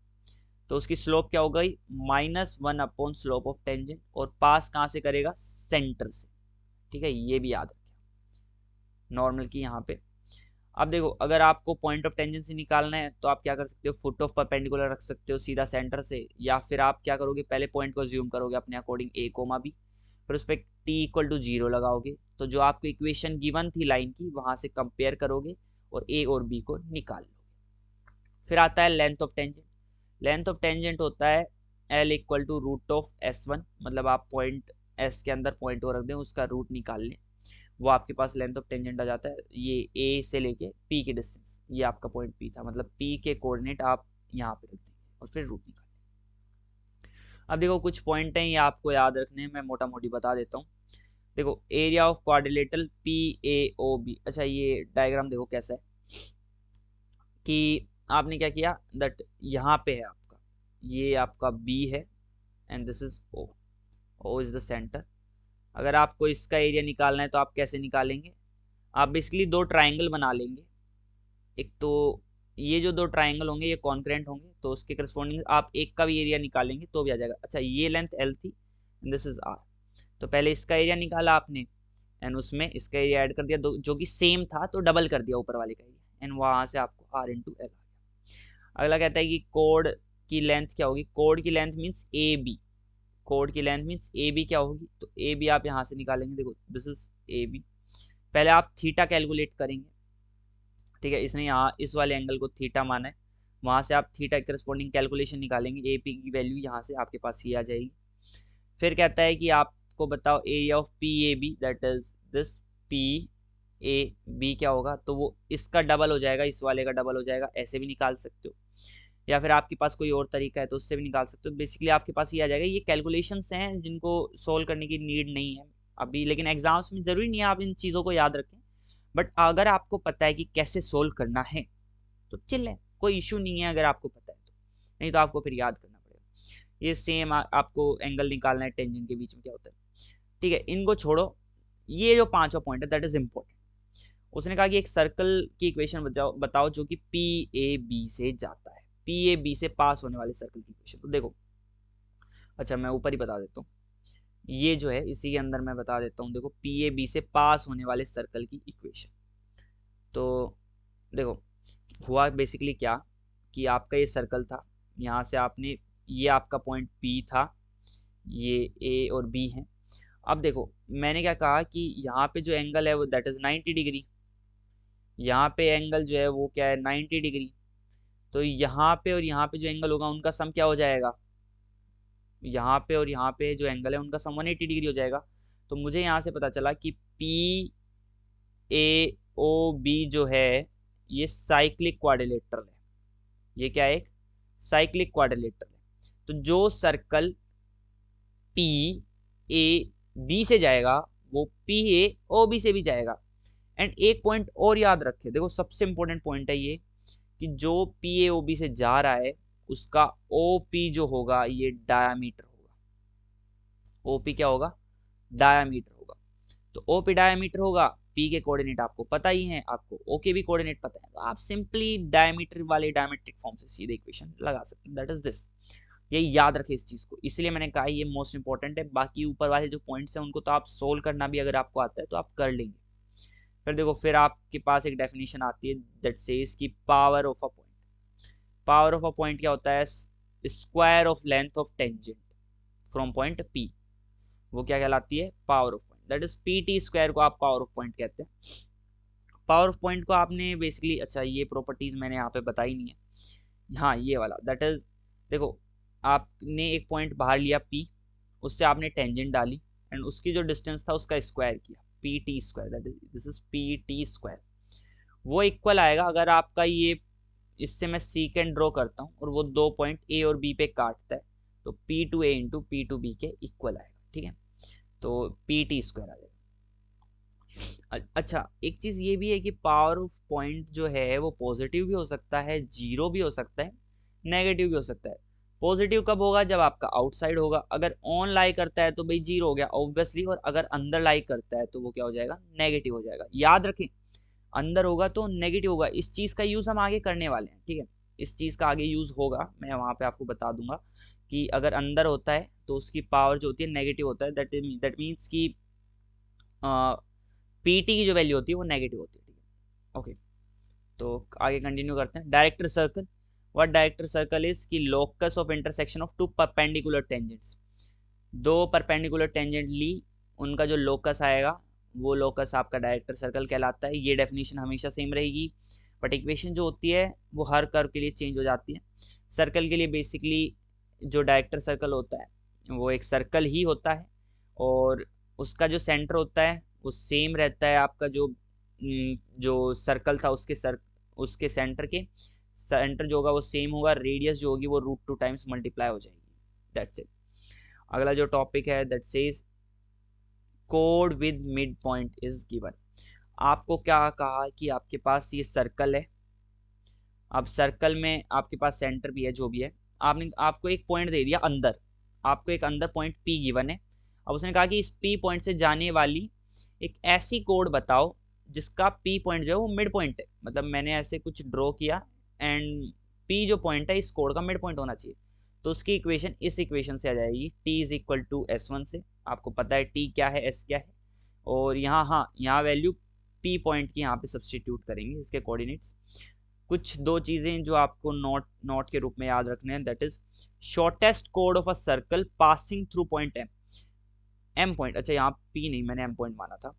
तो उसकी स्लोप क्या हो गई, -1 अपॉन स्लोप ऑफ टेंजेंट, और पास कहाँ से करेगा, सेंटर से। ठीक है, ये भी याद रखें नॉर्मल की यहाँ पे। अब देखो अगर आपको पॉइंट ऑफ टेंजेंसी निकालना है तो आप क्या कर सकते हो, फुट ऑफ परपेंडिकुलर रख सकते हो सीधा सेंटर से, या फिर आप क्या करोगे, पहले पॉइंट को ज्यूम करोगे अपने अकॉर्डिंग a कोमा b, फिर उस पर t इक्वल टू 0 लगाओगे, तो जो आपको इक्वेशन गिवन थी लाइन की वहां से कंपेयर करोगे और a और b को निकाल लोगे। फिर आता है length of tangent. Length of tangent होता है l equal to root of s1, मतलब आप पॉइंट s के अंदर पॉइंट को रख दें, उसका रूट निकाल लें, वो आपके पास लेंथ ऑफ टेंजेंट आ जाता है। ये ए से लेके पी की डिस्टेंस, ये आपका पॉइंट पी था, मतलब पी के कोऑर्डिनेट आप यहाँ पे रख देंगे और फिर रूट निकाल। अब देखो कुछ पॉइंट हैं ये आपको याद रखने हैं, मैं मोटा मोटी बता देता हूँ। देखो area of quadrilateral P A O B. अच्छा ये डायग्राम देखो कैसा है कि आपने क्या किया, दैट यहाँ पे है आपका, ये आपका बी है and this is O, O is the center. अगर आपको इसका एरिया निकालना है तो आप कैसे निकालेंगे, आप बेसिकली दो ट्राइंगल बना लेंगे। एक तो ये जो दो ट्राइंगल होंगे ये कॉन्करेंट होंगे, तो उसके करस्पॉन्डिंग आप एक का भी एरिया निकालेंगे तो भी आ जाएगा। अच्छा ये लेंथ एल थी, दिस इज आर, तो पहले इसका एरिया निकाला आपने एंड उसमें इसका एरिया ऐड कर दिया, जो कि सेम था तो डबल कर दिया ऊपर वाले का एरिया, एंड वहां से आपको आर इंटू एल आ गया। अगला कहता है कि कोड की लेंथ क्या होगी। कोड की लेंथ मीन्स ए बी, कोड की लेंथ मीन्स ए बी क्या होगी, तो ए बी आप यहाँ से निकालेंगे। देखो दिस इज ए बी, पहले आप थीटा कैलकुलेट करेंगे। ठीक है, इसने यहाँ इस वाले एंगल को थीटा माना है, वहां से आप थीटा के करस्पॉन्डिंग कैलकुलेशन निकालेंगे, ए पी की वैल्यू यहाँ से आपके पास ही आ जाएगी। फिर कहता है कि आपको बताओ area of P A B, that is this P A B क्या होगा, तो वो इसका डबल हो जाएगा, इस वाले का डबल हो जाएगा, ऐसे भी निकाल सकते हो। या फिर आपके पास कोई और तरीका है तो उससे भी निकाल सकते हो। बेसिकली आपके पास ये आ जाएगा। ये कैलकुलेशंस हैं जिनको सोल्व करने की नीड नहीं है अभी, लेकिन एग्जाम्स में जरूरी नहीं है आप इन चीज़ों को याद रखें, बट अगर आपको पता है कि कैसे सोल्व करना है तो चिल है, कोई इशू नहीं है अगर आपको पता है तो, नहीं तो आपको फिर याद करना पड़ेगा। ये सेम आपको एंगल निकालना है टेंजेंट के बीच में क्या होता है, ठीक है, इनको छोड़ो। ये जो पांचवा पॉइंट है दैट इज इंपॉर्टेंट। उसने कहा कि एक सर्कल की इक्वेशन बताओ जो कि पी ए बी से जाता है, पी ए बी से पास होने वाले सर्कल की इक्वेशन। तो देखो, अच्छा मैं ऊपर ही बता देता हूँ, ये जो है इसी के अंदर मैं बता देता हूँ। देखो पी ए बी से पास होने वाले सर्कल की इक्वेशन। तो देखो हुआ बेसिकली क्या कि आपका ये सर्कल था, यहाँ से आपने, ये आपका पॉइंट पी था, ये ए और बी है। अब देखो मैंने क्या कहा कि यहाँ पे जो एंगल है वो दैट इज 90 डिग्री, यहाँ पे एंगल जो है वो क्या है 90 डिग्री। तो यहाँ पे और यहाँ पे जो एंगल होगा उनका सम क्या हो जाएगा, यहाँ पे और यहाँ पे जो एंगल है उनका सम 180 डिग्री हो जाएगा। तो मुझे यहाँ से पता चला कि पी ए ओ बी जो है ये साइक्लिक क्वाड्रिलेटरल है। ये क्या है, एक साइक्लिक क्वाड्रिलेटरल है। तो जो सर्कल पी ए बी से जाएगा वो पी ए ओ बी से भी जाएगा। एंड एक पॉइंट और याद रखे, देखो सबसे इंपॉर्टेंट पॉइंट है ये कि जो पी ए ओ बी से जा रहा है उसका ओ पी जो होगा ये डायामीटर होगा। ओ पी क्या होगा, डायामीटर होगा। तो ओ पी डायामीटर होगा, पी के कोऑर्डिनेट आपको पता ही है, आपको ओ के भी कोऑर्डिनेट पता है, तो आप सिंपली डायमीटर वाले डायमेट्रिक फॉर्म से सीधे इक्वेशन लगा सकते हैं, दैट इज दिस। ये याद रखें इस चीज को, इसलिए मैंने कहा ये मोस्ट इंपॉर्टेंट है। बाकी ऊपर वाले जो पॉइंट्स हैं उनको तो आप सोल्व करना भी अगर आपको आता है तो आप कर लेंगे। फिर देखो फिर आपके पास एक डेफिनेशन आती है दैट सेज कि power of a point, power of a point क्या होता है, square of length of tangent from point P, वो क्या कहलाती है, power of point, that is P T square को आप पावर ऑफ पॉइंट कहते हैं। पावर ऑफ पॉइंट को आपने बेसिकली, अच्छा ये प्रॉपर्टीज मैंने यहाँ पे बताई नहीं है, हाँ ये वाला दैट इज, देखो आपने एक पॉइंट बाहर लिया पी, उससे आपने टेंजेंट डाली एंड उसकी जो डिस्टेंस था उसका स्क्वायर किया, P T square, that is this is P T square. वो इक्वल आएगा अगर आपका ये, इससे मैं सीकेंड ड्रॉ करता हूँ और वो दो पॉइंट ए और बी पे काटता है, तो P to A into P to B के इक्वल आएगा, ठीक है, तो पी टी स्क्वायर आ जाएगा। अच्छा एक चीज ये भी है कि पावर ऑफ पॉइंट जो है वो पॉजिटिव भी हो सकता है, जीरो भी हो सकता है, नेगेटिव भी हो सकता है। पॉजिटिव कब होगा, जब आपका आउटसाइड होगा, अगर ऑन लाई करता है तो भाई जीरो हो गया ऑब्वियसली, और अगर अंदर लाई करता है तो वो क्या हो जाएगा, नेगेटिव हो जाएगा। याद रखें अंदर होगा तो नेगेटिव होगा, इस चीज का यूज हम आगे करने वाले हैं, ठीक है, इस चीज का आगे यूज होगा, मैं वहां पे आपको बता दूंगा कि अगर अंदर होता है तो उसकी पावर जो होती है नेगेटिव होता है, दैट मीन्स की पीटी की जो वैल्यू होती है वो नेगेटिव होती है, ठीक है, ओके। तो आगे कंटिन्यू करते हैं। Director circle, what director circle is की locus of intersection of two perpendicular tangents, दो परपेंडिकुलर टेंजेंट ली, उनका जो लोकस आएगा वो लोकस आपका डायरेक्टर सर्कल कहलाता है। ये डेफिनेशन हमेशा सेम रहेगी, बट इक्वेशन जो होती है वो हर कर्व के लिए चेंज हो जाती है। सर्कल के लिए बेसिकली जो डायरेक्टर सर्कल होता है वो एक सर्कल ही होता है, और उसका जो सेंटर होता है वो सेम रहता है आपका जो सर्कल था उसके सेंटर के सेंटर जो होगा वो सेम होगा, रेडियस जो होगी वो √2 टाइम्स मल्टीप्लाई हो जाएगी, दैट्स इट। अगला जो टॉपिक है that says code with mid point is given. आपको क्या कहा कि आपके पास ये सर्कल है, अब सर्कल में आपके पास सेंटर भी है जो भी है, आपने आपको एक पॉइंट दे दिया अंदर, आपको एक अंदर पॉइंट पी गिवन है। अब उसने कहा कि इस पी पॉइंट से जाने वाली एक ऐसी कोड बताओ जिसका पी पॉइंट जो है वो मिड पॉइंट है, मतलब मैंने ऐसे कुछ ड्रॉ किया एंड पी जो पॉइंट है इस कोड का मिड पॉइंट होना चाहिए। तो उसकी इक्वेशन इस इक्वेशन से आ जाएगी, T is equal to S1 से, आपको पता है टी क्या है एस क्या है, और यहाँ हाँ यहाँ वैल्यू पी पॉइंट की यहाँ पे सब्सटीट्यूट करेंगे इसके कोऑर्डिनेट्स। कुछ दो चीजें जो आपको नोट के रूप में याद रखने हैं, दैट इज शॉर्टेस्ट कोड of a circle passing through point M, M point, अच्छा यहाँ पी नहीं मैंने एम पॉइंट माना था,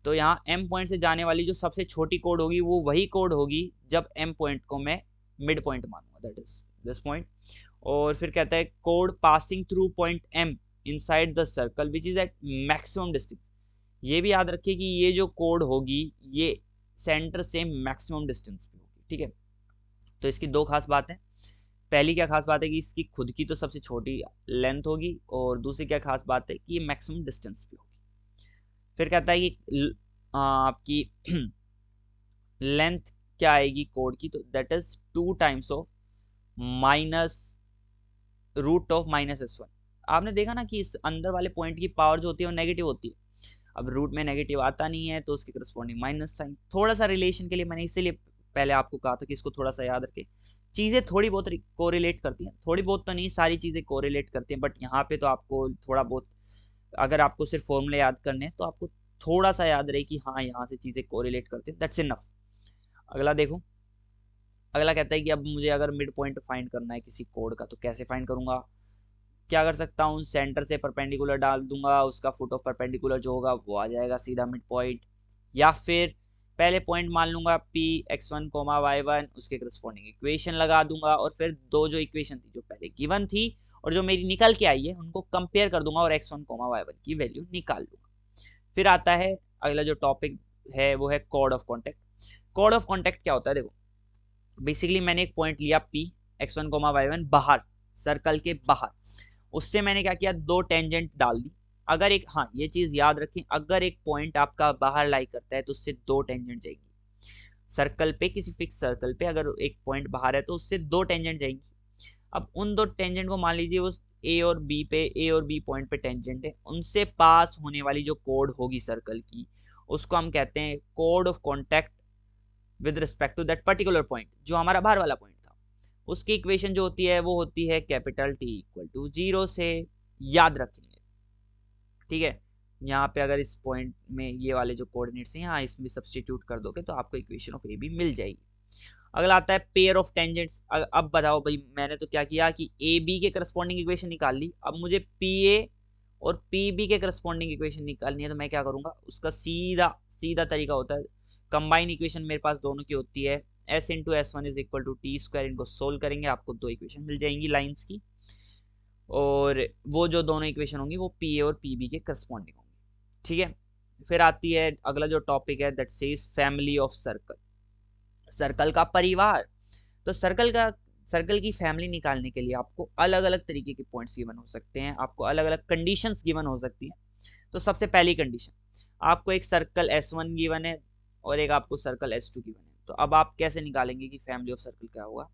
तो यहाँ एम पॉइंट से जाने वाली जो सबसे छोटी कोड होगी वो वही कोड होगी जब एम पॉइंट को मैं मिड पॉइंट मानूंगा, दैट इज दिस पॉइंट। और फिर कहता है कोड passing through point M inside the circle which is at maximum distance. ये भी याद रखिए कि ये जो कोड होगी ये सेंटर से मैक्सिमम डिस्टेंस पे होगी, ठीक है। तो इसकी दो खास बातें, पहली क्या खास बात है कि इसकी खुद की तो सबसे छोटी लेंथ होगी, और दूसरी क्या खास बात है कि ये मैक्सिमम डिस्टेंस भी होगी। फिर कहता है कि आपकी लेंथ क्या आएगी कोड की, तो that is 2 times of minus root of -s1। आपने देखा ना कि इस अंदर वाले पॉइंट की पावर जो होती है वो नेगेटिव होती है। अब रूट में नेगेटिव आता नहीं है तो उसके करस्पॉन्डिंग माइनस साइन। थोड़ा सा रिलेशन के लिए मैंने इसीलिए पहले आपको कहा था कि इसको थोड़ा सा याद रखें। चीज़ें थोड़ी बहुत कोरिलेट करती हैं, थोड़ी बहुत तो नहीं, सारी चीज़ें कोरिलेट करती हैं, बट यहाँ पे तो आपको थोड़ा बहुत, अगर आपको सिर्फ फॉर्मूले याद करने हैं तो आपको थोड़ा सा याद रहे कि हाँ यहाँ से चीज़ें कोरिलेट करती हैं, दैट्स इनफ। अगला देखो, अगला कहता है कि अब मुझे अगर मिड पॉइंट फाइंड करना है किसी कोड का, तो कैसे फाइंड करूंगा। क्या कर सकता हूँ, सेंटर से परपेंडिकुलर डाल दूंगा, उसका फुट ऑफ परपेंडिकुलर जो होगा वो आ जाएगा सीधा मिड पॉइंट। या फिर पहले पॉइंट मान लूंगा पी x1 कोमा y1, उसके करस्पॉन्डिंग इक्वेशन लगा दूंगा, और फिर दो जो इक्वेशन थी जो पहले गिवन थी और जो मेरी निकल के आई है उनको कंपेयर कर दूंगा और x1 कोमा y1 की वैल्यू निकाल लूंगा। फिर आता है अगला जो टॉपिक है वो है code of contact. Code of contact क्या होता है, देखो बेसिकली मैंने एक पॉइंट लिया p x1 कोमा y1 बाहर, सर्कल के बाहर, उससे मैंने क्या किया, दो टेंजेंट डाल दी। अगर एक, हाँ ये चीज याद रखें, अगर एक पॉइंट आपका बाहर लाई करता है तो उससे दो टेंजेंट जाएंगी। सर्कल पे, किसी फिक्स सर्कल पे अगर एक पॉइंट बाहर है तो उससे दो टेंजेंट जाएंगी। अब उन दो टेंजेंट को मान लीजिए वो ए और बी पॉइंट पे टेंजेंट है, उनसे पास होने वाली जो कोड होगी सर्कल की, उसको हम कहते हैं कोड of contact with respect to that particular point, जो हमारा बाहर वाला पॉइंट था। उसकी इक्वेशन जो होती है वो होती है कैपिटल टी इक्वल टू 0 से, याद रखेंगे, ठीक है। यहाँ पे अगर इस पॉइंट में ये वाले जो कोऑर्डिनेट्स हैं यहाँ इसमें सब्स्टिट्यूट कर दोगे तो आपको इक्वेशन ऑफ ए बी मिल जाएगी। अगला आता है पेयर ऑफ टेंजेंट्स। अब बताओ भाई, मैंने तो क्या किया कि ए बी के करस्पॉन्डिंग इक्वेशन निकाल ली, अब मुझे पी ए और पी बी के करस्पॉन्डिंग इक्वेशन निकालनी है, तो मैं क्या करूंगा, उसका सीधा सीधा तरीका होता है, कंबाइन इक्वेशन मेरे पास दोनों की होती है, s into S one is equal to T square. इनको सोल्व करेंगे आपको दो इक्वेशन मिल जाएंगी लाइंस की, और वो जो दोनों इक्वेशन होंगी वो पी ए और पी बी के करस्पॉन्डिंग होंगी, ठीक है। फिर आती है अगला जो टॉपिक है, that says family of circle, circle का परिवार। तो सर्कल की फैमिली निकालने के लिए आपको अलग अलग तरीके के पॉइंट्स गिवन हो सकते हैं, आपको अलग अलग कंडीशंस गिवन हो सकती हैं। तो सबसे पहली कंडीशन, आपको एक सर्कल S1 गिवन है और एक आपको सर्कल S2 गिवन है, तो अब आप कैसे निकालेंगे कि फैमिली ऑफ सर्कल क्या होगा।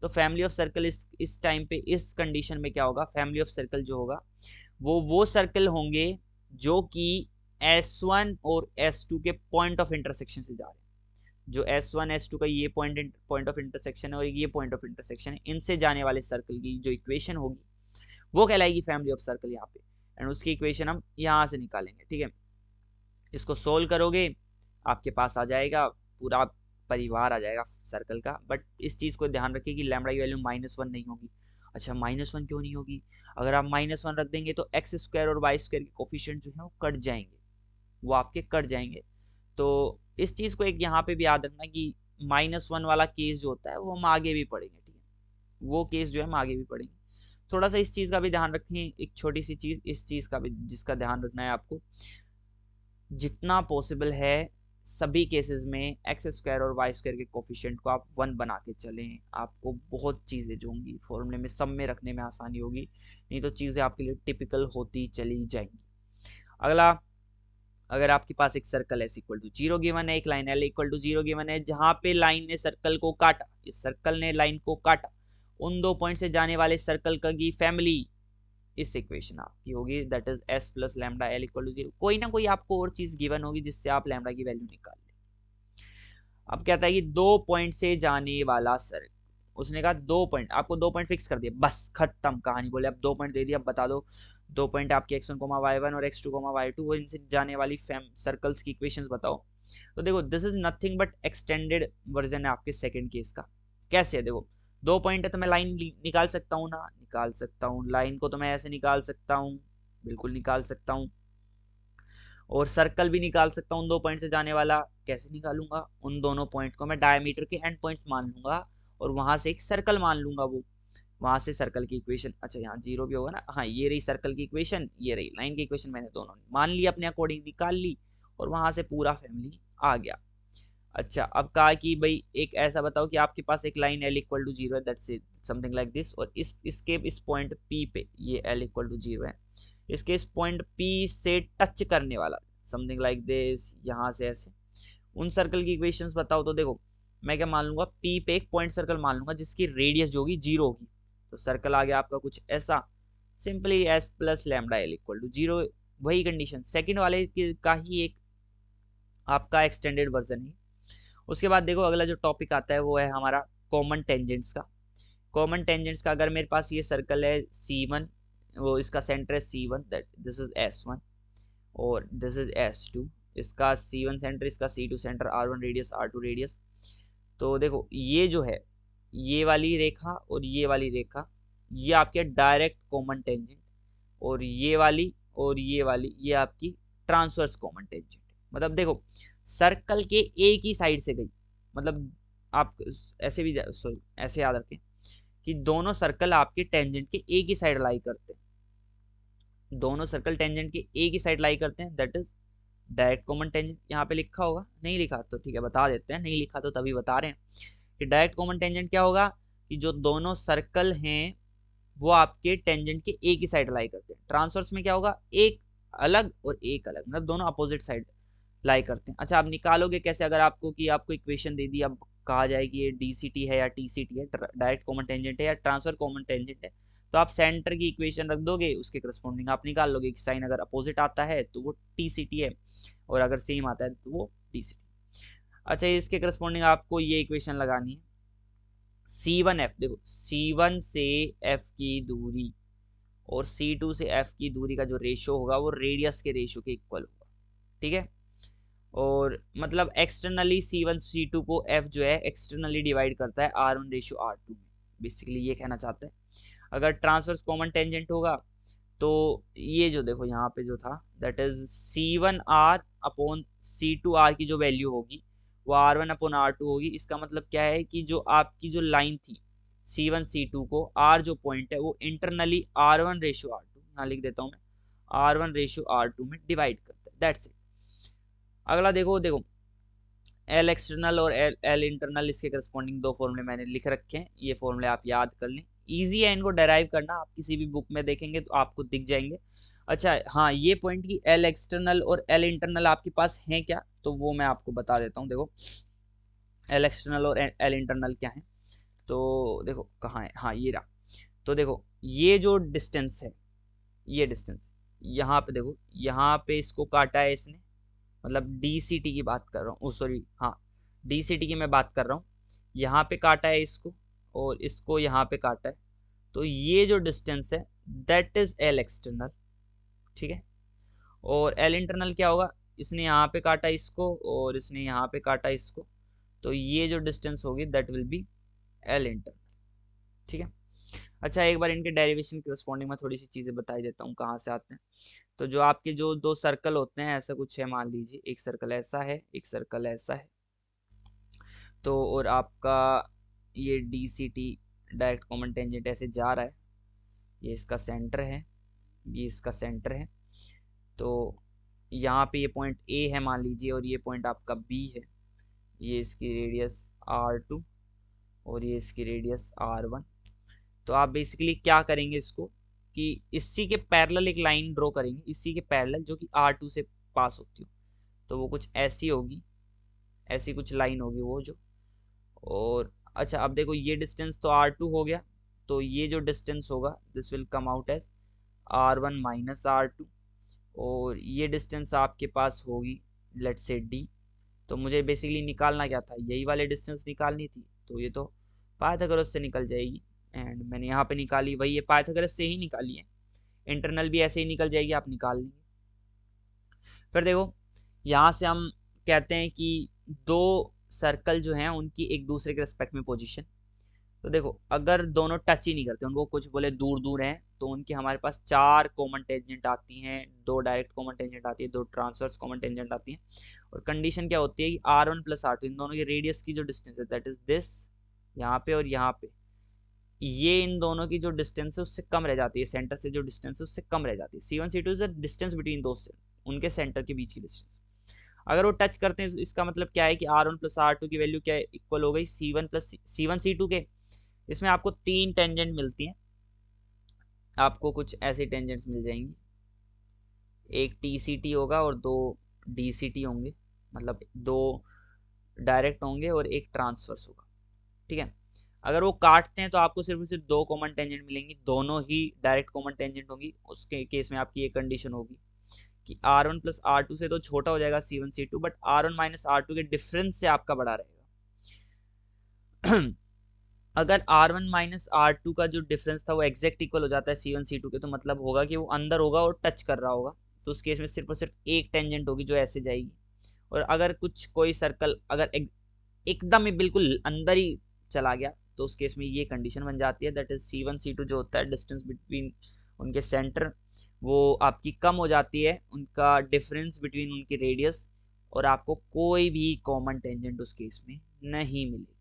तो फैमिली ऑफ सर्कल इस टाइम पे, इस कंडीशन में क्या होगा, फैमिली ऑफ सर्कल जो होगा वो सर्कल होंगे जो कि S1 और S2 के पॉइंट ऑफ इंटरसेक्शन से जा रहे हैं। जो S1 S2 का ये पॉइंट ऑफ इंटरसेक्शन है और ये पॉइंट ऑफ इंटरसेक्शन है, इनसे जाने वाले सर्कल की जो इक्वेशन होगी वो कहलाएगी फैमिली ऑफ सर्कल यहाँ पे, एंड उसकी इक्वेशन हम यहाँ से निकालेंगे, ठीक है। इसको सोल्व करोगे आपके पास आ जाएगा पूरा परिवार आ जाएगा सर्कल का, बट इस चीज़ को ध्यान रखिए कि लैम्बडा की वैल्यू -1 नहीं होगी। अच्छा -1 क्यों नहीं होगी, अगर आप -1 रख देंगे तो एक्स स्क्वायर और वाई स्क्वायर के कोफिशिएंट जो है वो कट जाएंगे, वो आपके कट जाएंगे। तो इस चीज़ को एक यहाँ पे भी याद रखना कि -1 वाला केस जो होता है वो हम आगे भी पढ़ेंगे, ठीक है, वो केस जो है हम आगे भी पढ़ेंगे। थोड़ा सा इस चीज़ का भी ध्यान रखें, एक छोटी सी चीज़ इस चीज़ का भी जिसका ध्यान रखना है आपको, जितना पॉसिबल है सभी केसेस में एक्स स्क्वायर और वाई स्क्वायर के कोफिशिएंट को आप 1 बना के चलें, आपको बहुत चीज़ें जो होंगी फॉर्मूले में सब में रखने में आसानी होगी, नहीं तो चीज़ें आपके लिए टिपिकल होती चली जाएंगी। अगला, अगर आपके पास एक circle S equal to 0 given है, एक line L equal to 0 given है, जहां पे लाइन ने सर्कल को काटा, इस सर्कल ने लाइन को काटा, उन दो पॉइंट से जाने वाले सर्कल का की फैमिली इस इक्वेशन आपकी होगी, that is S plus lambda L equal to 0। कोई ना कोई आपको और चीज गिवन होगी जिससे आप लैम्डा की वैल्यू निकाल लें। अब कहता है कि दो पॉइंट से जाने वाला सर्कल, उसने कहा दो पॉइंट, आपको दो पॉइंट फिक्स कर दिए, बस खत्म कहानी, बोले अब दो पॉइंट दे दिया, अब बता दो दो पॉइंट आपके x1 y1 और x2 y2 और इनसे जाने वाली सर्कल्स की इक्वेशंस बताओ। तो देखो this is nothing but extended version है आपके सेकंड केस का। कैसे है, देखो दो पॉइंट है तो मैं लाइन निकाल सकता हूँ ना, निकाल सकता हूँ, लाइन को तो मैं ऐसे निकाल सकता हूँ, बिल्कुल निकाल सकता हूँ, और सर्कल भी निकाल सकता हूँ दो पॉइंट से जाने वाला। कैसे निकालूंगा, उन दोनों पॉइंट को मैं डायमीटर के एंड पॉइंट्स मान लूंगा और वहां से एक सर्कल मान लूंगा, वो वहां से सर्कल की इक्वेशन, अच्छा यहाँ 0 भी होगा ना, हाँ ये रही सर्कल की इक्वेशन, ये रही लाइन की इक्वेशन, मैंने दोनों मान ली अपने अकॉर्डिंग निकाल ली और वहां से पूरा फैमिली आ गया। अच्छा, अब कहा कि भाई एक ऐसा बताओ कि आपके पास एक line l equal to zero है, दैट्स समथिंग लाइक दिस, और इसके इस पॉइंट P पे ये l इक्वल टू जीरो है, इसके इस पॉइंट P से टच करने वाला समथिंग लाइक दिस, यहाँ से ऐसे उन सर्कल की इक्वेशंस बताओ। तो देखो मैं क्या मान लूंगा, P पे एक पॉइंट सर्कल मान लूंगा जिसकी रेडियस जो होगी जीरो होगी, तो सर्कल आ गया आपका कुछ ऐसा, simply s plus lambda l equal to zero. वही कंडीशन सेकंड वाले का ही एक आपका एक्सटेंडेड वर्जन है। उसके बाद देखो अगला जो टॉपिक आता है वो है हमारा कॉमन टेंजेंट्स का। कॉमन टेंजेंट्स का अगर मेरे पास ये सर्कल है C1, वो इसका सेंटर है C1, that this is S1 और दिस इज S2, इसका C1 सेंटर, इसका C2 centre, R1 radius, R2 radius. तो देखो ये जो है, ये वाली रेखा और ये वाली रेखा, ये आपके डायरेक्ट कॉमन टेंजेंट, और ये वाली और ये वाली ये आपकी ट्रांसवर्स कॉमन टेंजेंट। मतलब देखो सर्कल के एक ही साइड से गई, मतलब आप ऐसे भी सॉरी ऐसे याद रखें कि दोनों सर्कल आपके टेंजेंट के एक ही साइड लाई करते हैं, दोनों सर्कल टेंजेंट के एक ही साइड लाई करते हैं, that is direct common tangent. यहाँ पे लिखा होगा, नहीं लिखा तो ठीक है बता देते हैं, नहीं लिखा तो तभी बता रहे हैं कि डायरेक्ट कॉमन टेंजेंट क्या होगा कि जो दोनों सर्कल हैं वो आपके टेंजेंट के एक ही साइड लाई करते हैं। ट्रांसवर्स में क्या होगा, एक अलग और एक अलग, मतलब दोनों अपोजिट साइड लाई करते हैं। अच्छा आप निकालोगे कैसे, अगर आपको कि आपको इक्वेशन दे दी, अब कहा जाए कि ये डीसीटी है या टीसीटी है, डायरेक्ट कॉमन टेंजेंट है या ट्रांसफर कॉमन टेंजेंट है, तो आप सेंटर की इक्वेशन रख दोगे, उसके करस्पॉन्डिंग आप निकाल लोगे कि साइन अगर अपोजिट आता है तो वो टीसीटी है और अगर सेम आता है तो वो डीसीटी। अच्छा इसके करस्पॉन्डिंग आपको ये इक्वेशन लगानी है, C1F, देखो C1 से F की दूरी और C2 से F की दूरी का जो रेशियो होगा वो रेडियस के रेशियो के इक्वल होगा, ठीक है। और मतलब एक्सटर्नली C1 C2 को F जो है एक्सटर्नली डिवाइड करता है R1 रेशियो R2 में, बेसिकली ये कहना चाहते हैं। अगर ट्रांसवर्स कॉमन टेंजेंट होगा तो ये जो देखो यहाँ पे जो था that is C1R upon C2R की जो वैल्यू होगी वो R1 अपॉन R2 होगी। इसका मतलब क्या है कि जो आपकी जो लाइन थी C1 C2 को R जो पॉइंट है वो इंटरनली R1 रेशियो R2, यहाँ लिख देता हूँ मैं, R1 रेशियो R2 में डिवाइड करता है, दैट्स इट। अगला देखो देखो एल एक्सटर्नल और एल इंटरनल, इसके करस्पॉन्डिंग दो फॉर्मूले मैंने लिख रखे हैं, ये फॉर्मूले आप याद कर लें, इजी है इनको डेराइव करना, आप किसी भी बुक में देखेंगे तो आपको दिख जाएंगे। अच्छा हाँ ये पॉइंट की एल एक्सटर्नल और एल इंटरनल आपके पास है क्या, तो वो मैं आपको बता देता हूँ। देखो एल एक्सटर्नल और एल इंटरनल क्या है, तो देखो कहाँ है, हाँ ये रहा। तो देखो ये जो डिस्टेंस है, ये डिस्टेंस यहाँ पे देखो, यहाँ पे इसको काटा है इसने, मतलब डीसीटी की बात कर रहा हूँ, सॉरी हाँ डीसीटी की मैं बात कर रहा हूँ, यहाँ पे काटा है इसको और इसको यहाँ पे काटा है, तो ये जो डिस्टेंस है दैट इज एल एक्सटर्नल, ठीक है। और एल इंटरनल क्या होगा, इसने यहाँ पे काटा इसको और इसने यहाँ पे काटा इसको, तो ये जो डिस्टेंस होगी that will B L internal, ठीक है। अच्छा एक बार इनके डेरिवेशन के करस्पॉन्डिंग में थोड़ी सी चीज़ें बताई देता हूँ कहाँ से आते हैं। तो जो आपके जो दो सर्कल होते हैं ऐसा कुछ है, मान लीजिए एक सर्कल ऐसा है एक सर्कल ऐसा है, तो और आपका ये D C T direct common tangent ऐसे जा रहा है, ये इसका सेंटर है, ये इसका सेंटर है, तो यहाँ पे ये पॉइंट ए है मान लीजिए और ये पॉइंट आपका बी है, ये इसकी रेडियस R2 और ये इसकी रेडियस R1। तो आप बेसिकली क्या करेंगे इसको कि इसी के पैरेलल एक लाइन ड्रॉ करेंगे, इसी के पैरेलल जो कि R2 से पास होती हो, तो वो कुछ ऐसी होगी, ऐसी कुछ लाइन होगी वो जो। और अच्छा अब देखो ये डिस्टेंस तो R2 हो गया, तो ये जो डिस्टेंस होगा this will come out as R1 minus R2, और ये डिस्टेंस आपके पास होगी लेट से D। तो मुझे बेसिकली निकालना क्या था, यही वाले डिस्टेंस निकालनी थी, तो ये तो पाइथागोरस से निकल जाएगी, एंड मैंने यहाँ पे निकाली, वही ये पाइथागोरस से ही निकाली है, इंटरनल भी ऐसे ही निकल जाएगी, आप निकाल लेंगे। फिर देखो यहाँ से हम कहते हैं कि दो सर्कल जो हैं उनकी एक दूसरे के रिस्पेक्ट में पोजीशन, तो देखो अगर दोनों टच ही नहीं करते, उनको कुछ बोले दूर दूर हैं, तो उनके हमारे पास चार कॉमन टेंजेंट आती हैं, दो डायरेक्ट कॉमन टेंजेंट आती है, दो ट्रांसवर्स कॉमन टेंजेंट आती हैं। और कंडीशन क्या होती है कि R1 प्लस R2 इन दोनों की रेडियस की जो डिस्टेंस है दैट इज दिस, यहाँ पे और यहाँ पे, ये इन दोनों की जो डिस्टेंस है उससे कम रह जाती है, सेंटर से जो डिस्टेंस है उससे कम रह जाती है। C1 C2 is the distance between दो, उनके सेंटर के बीच की डिस्टेंस। अगर वो टच करते हैं तो इसका मतलब क्या है कि R1 प्लस R2 की वैल्यू क्या है, इक्वल हो गई C1 प्लस C1 C2 के। इसमें आपको 3 टेंजेंट मिलती हैं, आपको कुछ ऐसी टेंजेंट्स मिल जाएंगी, एक TCT होगा और 2 DCT होंगे, मतलब 2 डायरेक्ट होंगे और एक ट्रांसवर्स होगा, ठीक है। अगर वो काटते हैं तो आपको सिर्फ और सिर्फ 2 कॉमन टेंजेंट मिलेंगी, दोनों ही डायरेक्ट कॉमन टेंजेंट होंगी। उसके केस में आपकी ये कंडीशन होगी कि R1 प्लस R2 से तो छोटा हो जाएगा C1 C2, but R1 minus R2 के डिफरेंस से आपका बड़ा रहेगा। अगर R1 माइनस R2 का जो डिफरेंस था वो एग्जैक्ट इक्वल हो जाता है C1 C2 के, तो मतलब होगा कि वो अंदर होगा और टच कर रहा होगा, तो उस केस में सिर्फ और सिर्फ एक टेंजेंट होगी जो ऐसे जाएगी। और अगर कुछ कोई सर्कल अगर एकदम ही बिल्कुल अंदर ही चला गया, तो उस केस में ये कंडीशन बन जाती है, दैट इज C1 C2 जो होता है डिस्टेंस बिटवीन उनके सेंटर, वो आपकी कम हो जाती है, उनका डिफरेंस बिटवीन उनकी रेडियस, और आपको कोई भी कॉमन टेंजेंट उस केस में नहीं मिलेगी।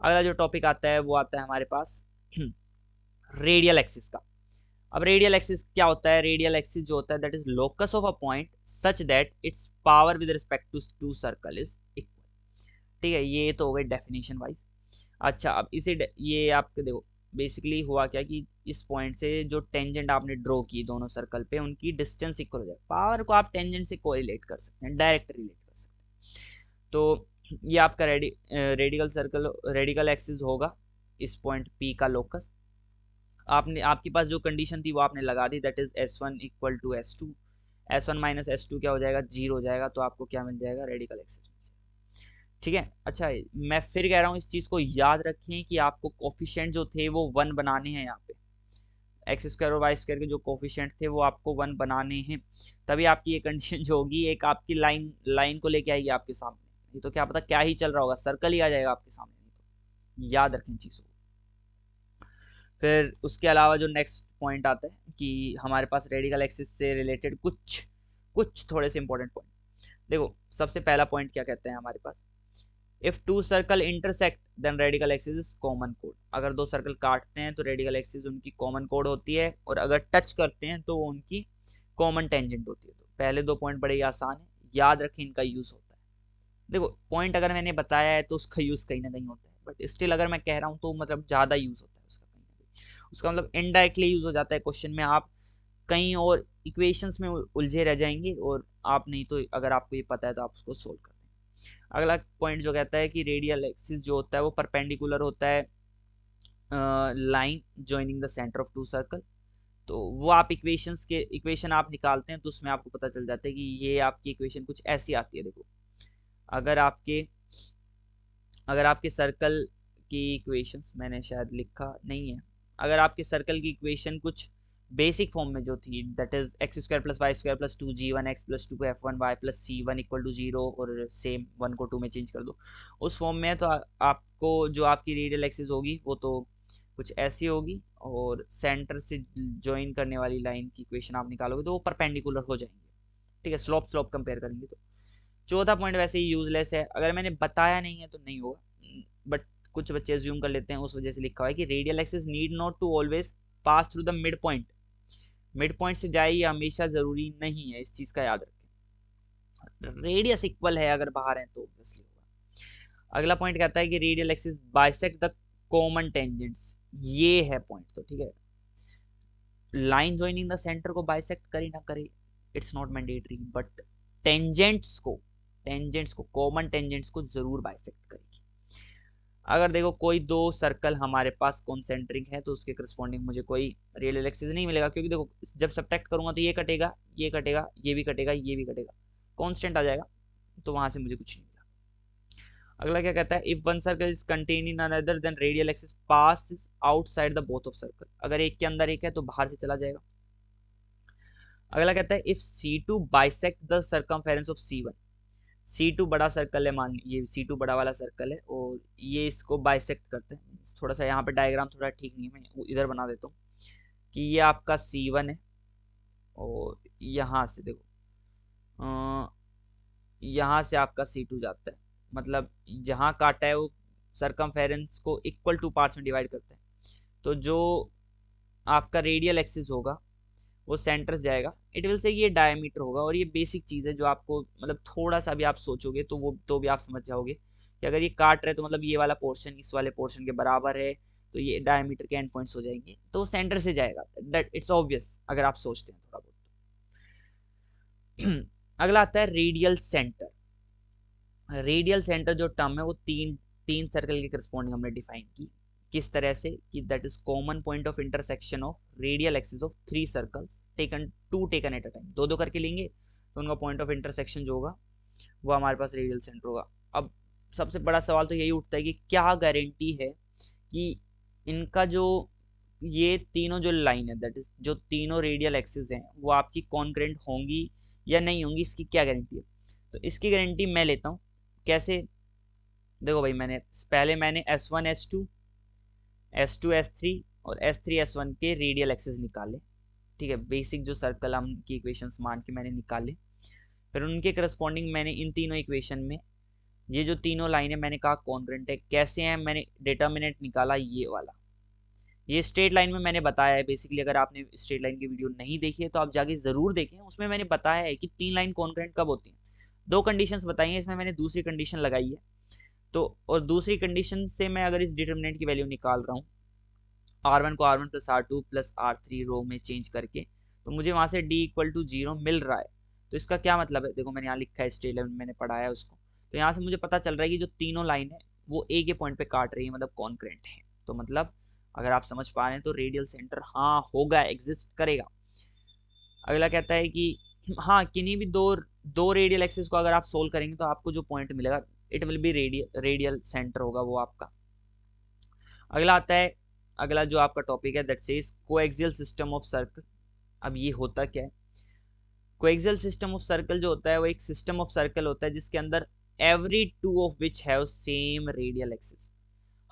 अगला जो टॉपिक आता है वो आता है हमारे पास रेडियल एक्सिस का। अब रेडियल एक्सिस क्या होता है? रेडियल एक्सिस जो होता है that is locus of a point such that its power with respect to two circle is equal. ठीक है, ये तो हो गई डेफिनेशन वाइज। अच्छा, अब ये आपके देखो बेसिकली हुआ क्या कि इस पॉइंट से जो टेंजेंट आपने ड्रॉ की दोनों सर्कल पे, उनकी डिस्टेंस इक्वल हो जाए। पावर को आप टेंजेंट से कोरिलेट कर सकते हैं, डायरेक्ट रिलेट कर सकते हैं। तो ये आपका रेडिकल सर्कल, रेडिकल एक्सिस होगा इस पॉइंट P का लोकस। आपने आपके पास जो कंडीशन थी वो आपने लगा दी, that is S1 equal to S2, S1 minus S2 क्या हो जाएगा, 0 हो जाएगा, तो आपको क्या मिल जाएगा, रेडिकल एक्सिस। ठीक है। अच्छा, मैं फिर कह रहा हूँ इस चीज को याद रखें कि आपको कोफिशिएंट जो थे वो 1 बनाने हैं यहाँ पे। एक्स स्क्वायर और वाई स्क्वायर के जो कोफिशिएंट थे वो आपको 1 बनाने हैं, तभी आपकी ये कंडीशन जो होगी एक आपकी लाइन लाइन को लेके आएगी आपके सामने। नहीं तो क्या पता क्या ही चल रहा होगा, सर्कल ही आ जाएगा आपके सामने। नहीं तो याद रखें चीजों को। फिर उसके अलावा जो नेक्स्ट पॉइंट आता है कि हमारे पास रेडिकल एक्सिस से रिलेटेड कुछ कुछ थोड़े से इंपॉर्टेंट पॉइंट। देखो, सबसे पहला पॉइंट क्या कहते हैं हमारे पास, if two circle intersect then radical axis is common कोड। अगर दो सर्कल काटते हैं तो रेडिकल एक्सिस उनकी कॉमन कोड होती है, और अगर टच करते हैं तो वो उनकी कॉमन टेंजेंट होती है। तो पहले दो पॉइंट बड़े ही आसान है, याद रखें इनका यूज होता है। देखो, पॉइंट अगर मैंने बताया है तो उसका यूज कहीं ना कहीं होता है, बट स्टिल अगर मैं कह रहा हूँ तो मतलब ज्यादा यूज होता है उसका कहीं ना कहीं। उसका मतलब इनडायरेक्टली यूज हो जाता है क्वेश्चन में, आप कहीं और इक्वेशंस में उलझे रह जाएंगे, और आप नहीं तो अगर आपको ये पता है तो आप उसको सोल्व कर देंगे। अगला पॉइंट जो कहता है कि रेडियल एक्सिस जो होता है वो परपेंडिकुलर होता है line joining the center of two circle. तो वो आप इक्वेशन आप निकालते हैं तो उसमें आपको पता चल जाता है कि ये आपकी इक्वेशन कुछ ऐसी आती है। देखो, अगर आपके अगर आपके सर्कल की इक्वेशंस मैंने शायद लिखा नहीं है, अगर आपके सर्कल की इक्वेशन कुछ बेसिक फॉर्म में जो थी, that is x square plus y square plus 2g1x plus 2f1y plus c1 equal to 0, और सेम 1 को 2 में चेंज कर दो उस फॉर्म में, तो आपको जो आपकी रेडियल एक्सिस होगी वो तो कुछ ऐसी होगी, और सेंटर से ज्वाइन करने वाली लाइन की इक्वेशन आप निकालोगे तो वो परपेंडिकुलर हो जाएंगे। ठीक है, स्लोप स्लोप कंपेयर करेंगे तो। चौथा पॉइंट वैसे ही यूजलेस है, अगर मैंने बताया नहीं है तो नहीं होगा, बट कुछ बच्चे ज्यूम कर लेते हैं, उस वजह से लिखा हुआ है कि radial axis need not to always pass through the mid point. Mid point से जाए ये हमेशा जरूरी नहीं है, इस चीज का याद रखें। रेडियस इक्वल है अगर बाहर है तो ऑब्वियसली होगा। अगला पॉइंट कहता है कि radial axis bisect the common tangents. ये है पॉइंट, तो ठीक है, लाइन ज्वाइनिंग द सेंटर को बाइसेक्ट करे ना करे it's not mandatory, but tangents को कॉमन टेंजेंट्स को जरूर बाइसेक्ट करेगी। अगर देखो कोई दो सर्कल हमारे पास कॉन्सेंट्रिक है तो उसके करस्पॉन्डिंग मुझे कोई रियल एक्सिस नहीं मिलेगा, क्योंकि देखो जब सब्ट्रैक्ट करूंगा तो ये कटेगा, ये कटेगा, ये भी कटेगा, ये भी कटेगा, कांस्टेंट आ जाएगा, तो वहां से मुझे कुछ नहीं मिला। अगला क्या कहता है, if one circle is contain in another then radial axis pass outside the both of circle. अगर एक के अंदर एक है तो बाहर से चला जाएगा। अगला कहता है if C2 bisect the circumference of C1। C2 बड़ा सर्कल है, मान ये C2 बड़ा वाला सर्कल है, और ये इसको बाइसेक्ट करते हैं। थोड़ा सा यहाँ पे डायग्राम थोड़ा ठीक नहीं है, मैं इधर बना देता हूँ कि ये आपका C1 है, और यहाँ से देखो यहाँ से आपका C2 जाता है, मतलब जहाँ काटा है वो सर्कमफेरेंस को इक्वल टू पार्ट्स में डिवाइड करते हैं। तो जो आपका रेडियल एक्सिस होगा वो सेंटर से जाएगा, इट विल से ये डायमीटर होगा। और ये बेसिक चीज़ है जो आपको मतलब थोड़ा सा भी आप सोचोगे तो वो तो भी आप समझ जाओगे कि अगर ये काट रहे तो मतलब ये वाला पोर्शन इस वाले पोर्शन के बराबर है, तो ये डायमीटर के एंड पॉइंट्स हो जाएंगे, तो सेंटर से जाएगा। दैट इट्स ऑब्वियस अगर आप सोचते हैं थोड़ा बहुत। अगला आता है रेडियल सेंटर। रेडियल सेंटर जो टर्म है वो तीन तीन सर्कल के करस्पॉन्डिंग हमने डिफाइन की। किस तरह से कि that is common point of intersection of radial axis of three circles taken at a time. दो दो करके लेंगे तो उनका पॉइंट ऑफ इंटरसेक्शन जो होगा वो हमारे पास रेडियल सेंटर होगा। अब सबसे बड़ा सवाल तो यही उठता है कि क्या गारंटी है कि इनका जो ये तीनों जो लाइन है दैट इज जो तीनों रेडियल एक्सिस हैं वो आपकी कॉन्ग्रेंट होंगी या नहीं होंगी, इसकी क्या गारंटी है। तो इसकी गारंटी मैं लेता हूँ। कैसे? देखो भाई, मैंने S1 S2 S2 S3 और S3 S1 के रेडियल एक्सिस निकाले। ठीक है, बेसिक जो सर्कल हम की इक्वेशंस मान के मैंने निकाले। फिर उनके करस्पॉन्डिंग मैंने इन तीनों इक्वेशन में ये जो तीनों लाइनें मैंने कहा कॉन्ग्रेंट है। कैसे हैं? मैंने डिटर्मिनेंट निकाला ये वाला। ये स्ट्रेट लाइन में मैंने बताया है बेसिकली। अगर आपने स्ट्रेट लाइन की वीडियो नहीं देखी है तो आप जाके जरूर देखें, उसमें मैंने बताया है कि तीन लाइन कॉन्ग्रेंट कब होती हैं। दो कंडीशंस बताई हैं, इसमें मैंने दूसरी कंडीशन लगाई है। तो और दूसरी कंडीशन से मैं अगर इस डिटर्मिनेंट की वैल्यू निकाल रहा हूँ R1 को R1 plus R2 plus R3 रो में चेंज करके, तो मुझे वहां से D इक्वल टू 0 मिल रहा है। तो इसका क्या मतलब है? देखो मैंने यहाँ लिखा है, स्ट्रेट लाइन मैंने पढ़ाया है उसको। तो यहाँ से मुझे पता चल रहा है कि जो तीनों लाइन है वो एक ही पॉइंट पे काट रही है, मतलब कॉन्ग्रेंट है। तो मतलब अगर आप समझ पा रहे हैं तो रेडियल सेंटर हाँ होगा, एग्जिस्ट करेगा। अगला कहता है कि हाँ किन्हीं भी दो दो रेडियल एक्सिस को अगर आप सोल्व करेंगे तो आपको जो पॉइंट मिलेगा it will be radial centre होगा वो आपका। अगला आता है, अगला जो आपका टॉपिक है that says coaxial system of circle. अब ये होता क्या है? कोएक्सियल सिस्टम ऑफ सर्कल जो होता है वो एक सिस्टम ऑफ सर्कल होता है जिसके अंदर every two of which have same radial axis.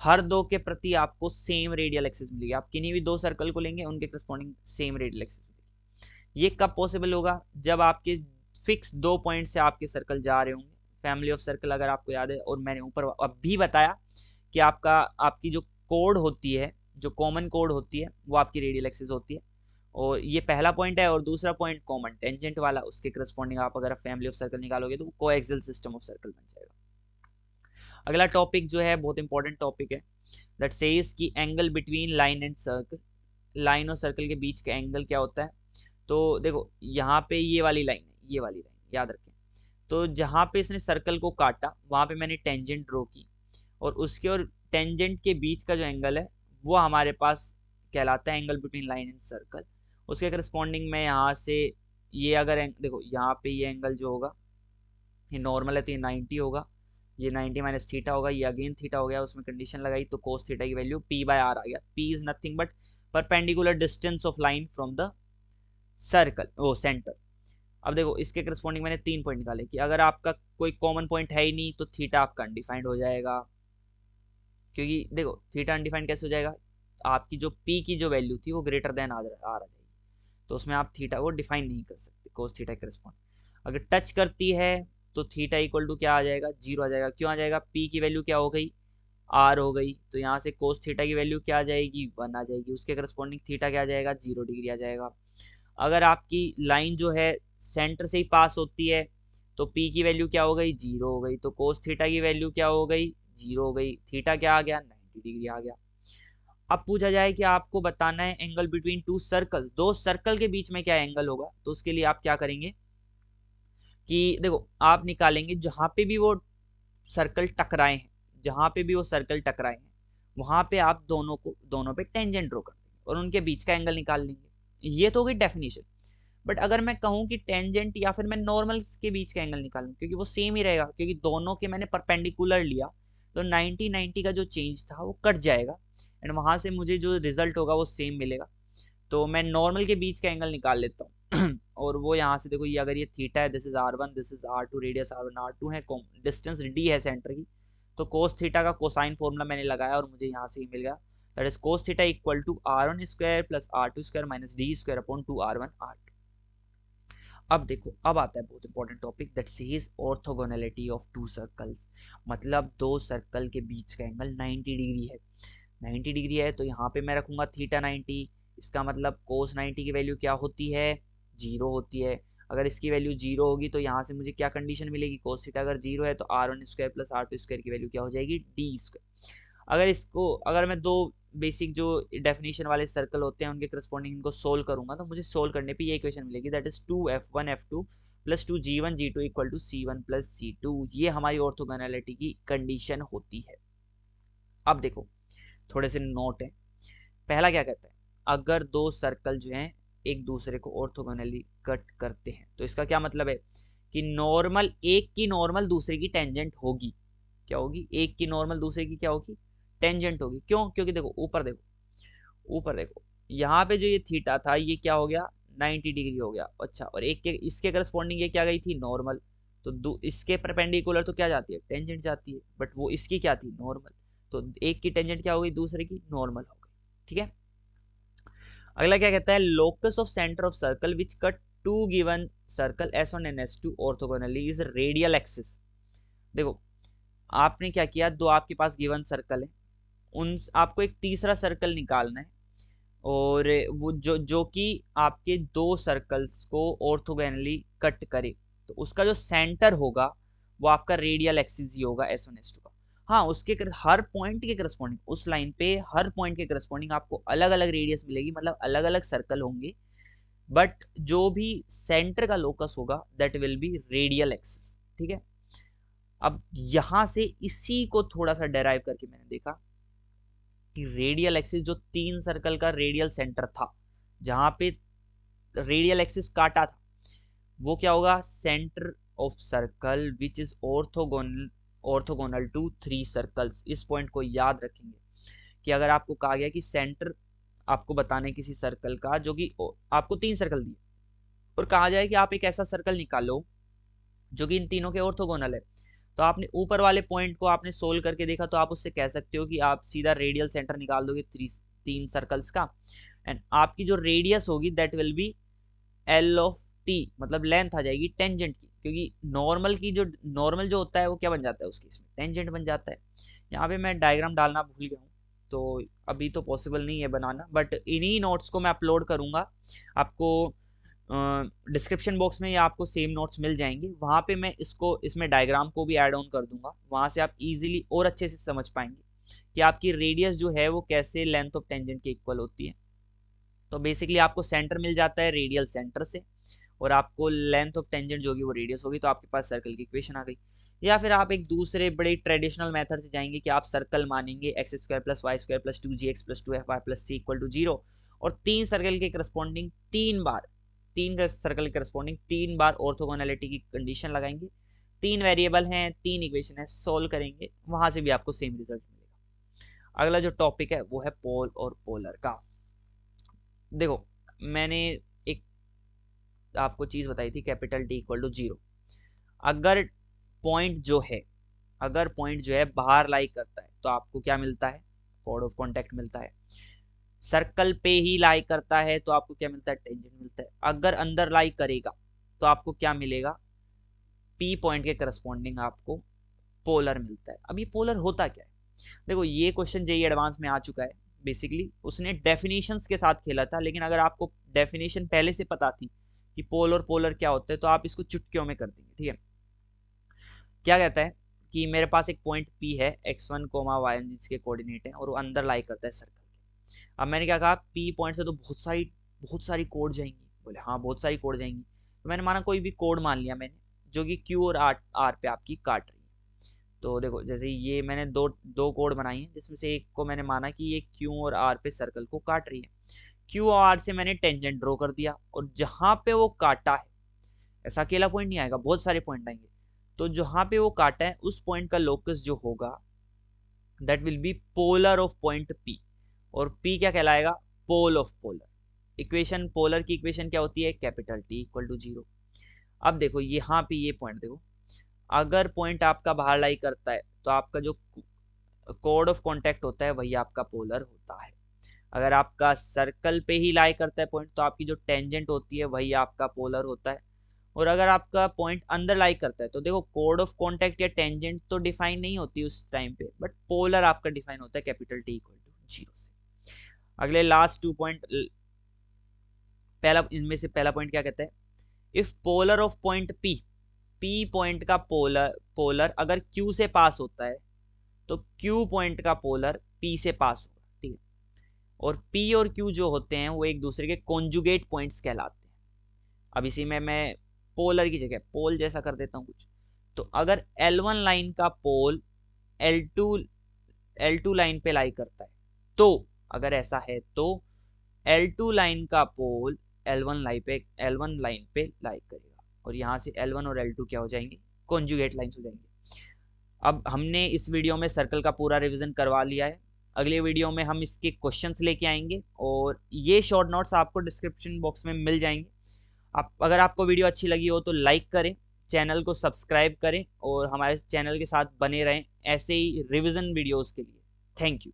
हर दो के प्रति आपको सेम रेडियल एक्सिस मिलेगी। आप किन्हीं भी दो सर्कल को लेंगे उनके करस्पॉन्डिंग सेम रेडियल एक्सिस मिलेगी। ये कब पॉसिबल होगा? जब आपके फिक्स दो पॉइंट से आपके सर्कल जा रहे होंगे। फैमिली ऑफ सर्कल अगर आपको याद है, और मैंने ऊपर अब भी बताया कि आपकी जो कोड होती है, जो कॉमन कोड होती है वो आपकी रेडियल एक्सिस होती है। और ये पहला पॉइंट है, और दूसरा पॉइंट कॉमन टेंजेंट वाला, उसके करस्पॉन्डिंग आप अगर फैमिली ऑफ सर्कल निकालोगे तो वो कोएक्सियल सिस्टम ऑफ सर्कल बन जाएगा। अगला टॉपिक जो है बहुत इंपॉर्टेंट टॉपिक है दैट सेज कि angle between line and circle. Line और सर्कल के बीच का एंगल क्या होता है? तो देखो यहाँ पे ये वाली लाइन है, ये वाली लाइन याद रखें। तो जहाँ पे इसने सर्कल को काटा वहां पे मैंने टेंजेंट ड्रॉ की, और उसके और टेंजेंट के बीच का जो एंगल है वो हमारे पास कहलाता है angle between line and circle. उसके करस्पॉन्डिंग में यहाँ से ये अगर देखो यहाँ पे ये एंगल जो होगा ये नॉर्मल है तो ये 90 होगा, ये 90 माइनस थीटा होगा, ये अगेन थीटा हो गया। उसमें कंडीशन लगाई तो कोस थीटा की वैल्यू P बाय R आ गया। P is nothing but perpendicular distance of line from the circle वो सेंटर। अब देखो इसके करस्पॉन्डिंग मैंने तीन पॉइंट निकाले कि अगर आपका कोई कॉमन पॉइंट है ही नहीं तो थीटा आपका अनडिफाइंड हो जाएगा। क्योंकि देखो थीटा अनडिफाइंड कैसे हो जाएगा? आपकी जो पी की जो वैल्यू थी वो ग्रेटर देन आ जाएगी, तो उसमें आप थीटा को डिफाइन नहीं कर सकते कोस थीटा के करस्पॉन्ड। अगर टच करती है तो थीटा इक्वल टू क्या आ जाएगा? 0 आ जाएगा। क्यों आ जाएगा? पी की वैल्यू क्या हो गई? आर हो गई। तो यहाँ से कोस थीटा की वैल्यू क्या आ जाएगी? 1 आ जाएगी। उसके करस्पॉन्डिंग थीटा क्या आ जाएगा? 0 डिग्री आ जाएगा। अगर आपकी लाइन जो है सेंटर से ही पास होती है तो पी की वैल्यू क्या हो गई? 0 हो गई। तो कोस थीटा की वैल्यू क्या हो गई? 0 हो गई। थीटा क्या आ गया? 90 डिग्री आ गया। अब पूछा जाए कि आपको बताना है एंगल बिटवीन टू सर्कल, दो सर्कल के बीच में क्या एंगल होगा, तो उसके लिए आप क्या करेंगे कि देखो आप निकालेंगे जहां पे भी वो सर्कल टकराए हैं, जहां पे भी वो सर्कल टकराए हैं वहां पे आप दोनों पे टेंजेंट ड्रॉ कर देंगे और उनके बीच का एंगल निकाल लेंगे। ये तो हो गई डेफिनेशन। बट अगर मैं कहूँ कि टेंजेंट या फिर मैं नॉर्मल के बीच का एंगल निकालूं, क्योंकि वो सेम ही रहेगा, क्योंकि दोनों के मैंने परपेंडिकुलर लिया, तो 90 का जो चेंज था वो कट जाएगा एंड वहां से मुझे जो रिजल्ट होगा वो सेम मिलेगा। तो मैं नॉर्मल के बीच का एंगल निकाल लेता हूँ और वो यहाँ से देखो, ये अगर ये थीटा है, this is R1, this is R2, radius R1 R2 है, डिस्टेंस D है सेंटर की। तो कोस थीटा का कोसाइन फॉर्मूला मैंने लगाया और मुझे यहाँ से ही मिल गया, that is cos theta equal to R1 square plus R2 square minus D square upon 2 R1 R2। अब देखो, अब आता है बहुत important topic that says orthogonality of two circles. मतलब दो सर्कल के बीच का एंगल 90 डिग्री है। 90 डिग्री है तो यहाँ पे मैं रखूंगा थीटा 90, इसका मतलब cos 90 की वैल्यू क्या होती है, 0 होती है। अगर इसकी वैल्यू 0 होगी तो यहाँ से मुझे क्या कंडीशन मिलेगी, cos थीटा अगर 0 है तो r1² प्लस r2² की वैल्यू क्या हो जाएगी, d²। अगर मैं दो बेसिक जो डेफिनेशन वाले सर्कल होते हैं उनके करस्पॉन्डिंग इनको सोल्व करूंगा तो मुझे सोल्व करने पे ये इक्वेशन मिलेगी, that is 2f1f2 plus 2g1g2 equal to c1 plus c2। ये हमारी ऑर्थोगोनैलिटी की कंडीशन होती है। अब देखो थोड़े से नोट है। पहला क्या कहता है, अगर दो सर्कल जो हैं एक दूसरे को ऑर्थोगोनली कट करते हैं तो इसका क्या मतलब है कि नॉर्मल, एक की नॉर्मल दूसरे की टेंजेंट होगी। क्या होगी, एक की नॉर्मल दूसरे की क्या होगी, टेंजेंट होगी। क्यों, क्योंकि देखो ऊपर देखो यहाँ पे जो ये थीटा था ये क्या हो गया, 90 डिग्री हो गया। अच्छा, और एक के इसके करस्पॉन्डिंग ये क्या गई थी, नॉर्मल। तो इसके परपेंडिकुलर तो क्या जाती है, टेंजेंट जाती है, बट वो इसकी क्या थी, नॉर्मल। तो एक की टेंजेंट क्या हो गई, दूसरे की नॉर्मल हो गई। ठीक है। अगला क्या कहता है, locus of center of circle which cut two given circle S1 and S2 orthogonally is radial axis. देखो आपने क्या किया, दो आपके पास गिवन सर्कल है, उन आपको एक तीसरा सर्कल निकालना है, और वो जो कि आपके दो सर्कल्स को ऑर्थोगोनली कट करे, तो उसका जो सेंटर होगा वो आपका रेडियल एक्सिस ही होगा S1 S2 का। हाँ, हर पॉइंट के करस्पॉन्डिंग, उस लाइन पे हर पॉइंट के करस्पॉन्डिंग आपको अलग अलग रेडियस मिलेगी, मतलब अलग अलग सर्कल होंगे, बट जो भी सेंटर का लोकस होगा that will B radial axis. ठीक है। अब यहां से इसी को थोड़ा सा डेराइव करके मैंने देखा कि रेडियल एक्सिस जो तीन सर्कल का रेडियल सेंटर था, जहां पे रेडियल एक्सिस काटा था, वो क्या होगा, center of circle which is orthogonal to three circles. इस पॉइंट को याद रखेंगे कि अगर आपको कहा गया कि सेंटर आपको बताना है किसी सर्कल का, जो कि आपको तीन सर्कल दिए, और कहा जाए कि आप एक ऐसा सर्कल निकालो जो कि इन तीनों के ऑर्थोगोनल है, तो आपने ऊपर वाले पॉइंट को आपने सोल्व करके देखा, तो आप उससे कह सकते हो कि आप सीधा रेडियल सेंटर निकाल दोगे तीन सर्कल्स का, एंड आपकी जो रेडियस होगी that will B L of T, मतलब लेंथ आ जाएगी टेंजेंट की, क्योंकि नॉर्मल जो होता है वो क्या बन जाता है उसके इसमें, टेंजेंट बन जाता है। यहाँ पे मैं डायग्राम डालना भूल गया हूँ, तो अभी तो पॉसिबल नहीं है बनाना, बट इन्हीं नोट्स को मैं अपलोड करूंगा आपको डिस्क्रिप्शन बॉक्स में, या आपको सेम नोट्स मिल जाएंगे वहाँ पे। मैं इसमें डायग्राम को भी ऐड ऑन कर दूंगा, वहाँ से आप इजीली और अच्छे से समझ पाएंगे कि आपकी रेडियस जो है वो कैसे लेंथ ऑफ टेंजेंट के इक्वल होती है। तो बेसिकली आपको सेंटर मिल जाता है रेडियल सेंटर से, और आपको लेंथ ऑफ टेंजेंट जो होगी वो रेडियस होगी, तो आपके पास सर्कल की इक्वेशन आ गई। या फिर आप एक दूसरे बड़े ट्रेडिशनल मेथड से जाएंगे कि आप सर्कल मानेंगे x² plus y² plus 2gx plus 2fy plus c equal to 0, और तीन सर्कल के करस्पॉन्डिंग तीन सर्कल के करस्पॉन्डिंग तीन बार ऑर्थोगोनैलिटी की कंडीशन लगाएंगे। तीन वेरिएबल हैं, तीन इक्वेशन है, सोल्व करेंगे, वहां से भी आपको सेम रिजल्ट मिलेगा। अगला जो टॉपिक है वो है पोल और पोलर का। देखो मैंने एक आपको चीज बताई थी, कैपिटल T इक्वल टू 0। अगर पॉइंट जो है बाहर लाई करता है तो आपको क्या मिलता है, कोड ऑफ कॉन्टेक्ट मिलता है। सर्कल पे ही लाई करता है तो आपको क्या मिलता है, टेंजेंट मिलता है। अगर अंदर लाई करेगा तो आपको क्या मिलेगा, पी पॉइंट के करस्पॉन्डिंग आपको पोलर मिलता है। अब ये पोलर होता क्या है, देखो ये क्वेश्चन जेईई एडवांस में आ चुका है। बेसिकली उसने डेफिनेशंस के साथ खेला था, लेकिन अगर आपको डेफिनेशन पहले से पता थी कि पोल और पोलर क्या होता है तो आप इसको चुटकियों में कर देंगे। ठीक है। क्या कहता है कि मेरे पास एक पॉइंट P है, x1 y1 जिसके कोऑर्डिनेट है, और वो अंदर लाई करता है सर्कल के। अब मैंने क्या कहा, P पॉइंट से तो बहुत सारी कोड जाएंगी। बोले हाँ बहुत सारी कोड जाएंगी, तो मैंने माना कोई भी कोड मान लिया मैंने, जो कि Q और R पे आपकी काट रही है। तो देखो जैसे ये मैंने दो दो कोड बनाई है, जिसमें से एक को मैंने माना कि ये Q और R पे सर्कल को काट रही है। Q और R से मैंने टेंजेंट ड्रॉ कर दिया, और जहां पे वो काटा है, ऐसा अकेला पॉइंट नहीं आएगा, बहुत सारे पॉइंट आएंगे, तो जहां पे वो काटा है उस पॉइंट का लोकस जो होगा that will be polar of point P, और P क्या कहलाएगा, pole of polar. Equation polar की इक्वेशन क्या होती है, कैपिटल T इक्वल टू 0। अब देखो यहाँ पे ये पॉइंट देखो, अगर पॉइंट आपका बाहर लाई करता है तो आपका जो कोड ऑफ कॉन्टेक्ट होता है वही आपका पोलर होता है। अगर आपका सर्कल पे ही लाई करता है पॉइंट तो आपकी जो टेंजेंट होती है वही आपका पोलर होता है। और अगर आपका पॉइंट अंदर लाई करता है तो देखो कोड ऑफ कॉन्टेक्ट या टेंजेंट तो डिफाइन नहीं होती उस टाइम पे, बट पोलर आपका डिफाइन होता है कैपिटल T इक्वल टू 0 से। अगले लास्ट 2 पॉइंट पहला, इनमें से पहला पॉइंट क्या कहता है, if polar of point P point का पोलर अगर क्यू से पास होता है तो क्यू पॉइंट का पोलर पी से पास होगा, ठीक है। और पी और क्यू जो होते हैं वो एक दूसरे के कॉन्जुगेट पॉइंट्स कहलाते हैं। अब इसी में मैं पोलर की जगह पोल जैसा कर देता हूँ कुछ। तो अगर L1 लाइन का पोल L2 लाइन पे लाई करता है, तो अगर ऐसा है तो L2 लाइन का पोल L1 लाइन पे लाई करेगा, और यहाँ से L1 और L2 क्या हो जाएंगे, कॉन्जुगेट लाइंस हो जाएंगे। अब हमने इस वीडियो में सर्कल का पूरा रिवीजन करवा लिया है। अगले वीडियो में हम इसके क्वेश्चंस लेके आएंगे, और ये शॉर्ट नोट्स आपको डिस्क्रिप्शन बॉक्स में मिल जाएंगे। आप, अगर आपको वीडियो अच्छी लगी हो तो लाइक करें, चैनल को सब्सक्राइब करें, और हमारे चैनल के साथ बने रहें ऐसे ही रिवीजन वीडियोस के लिए। Thank you.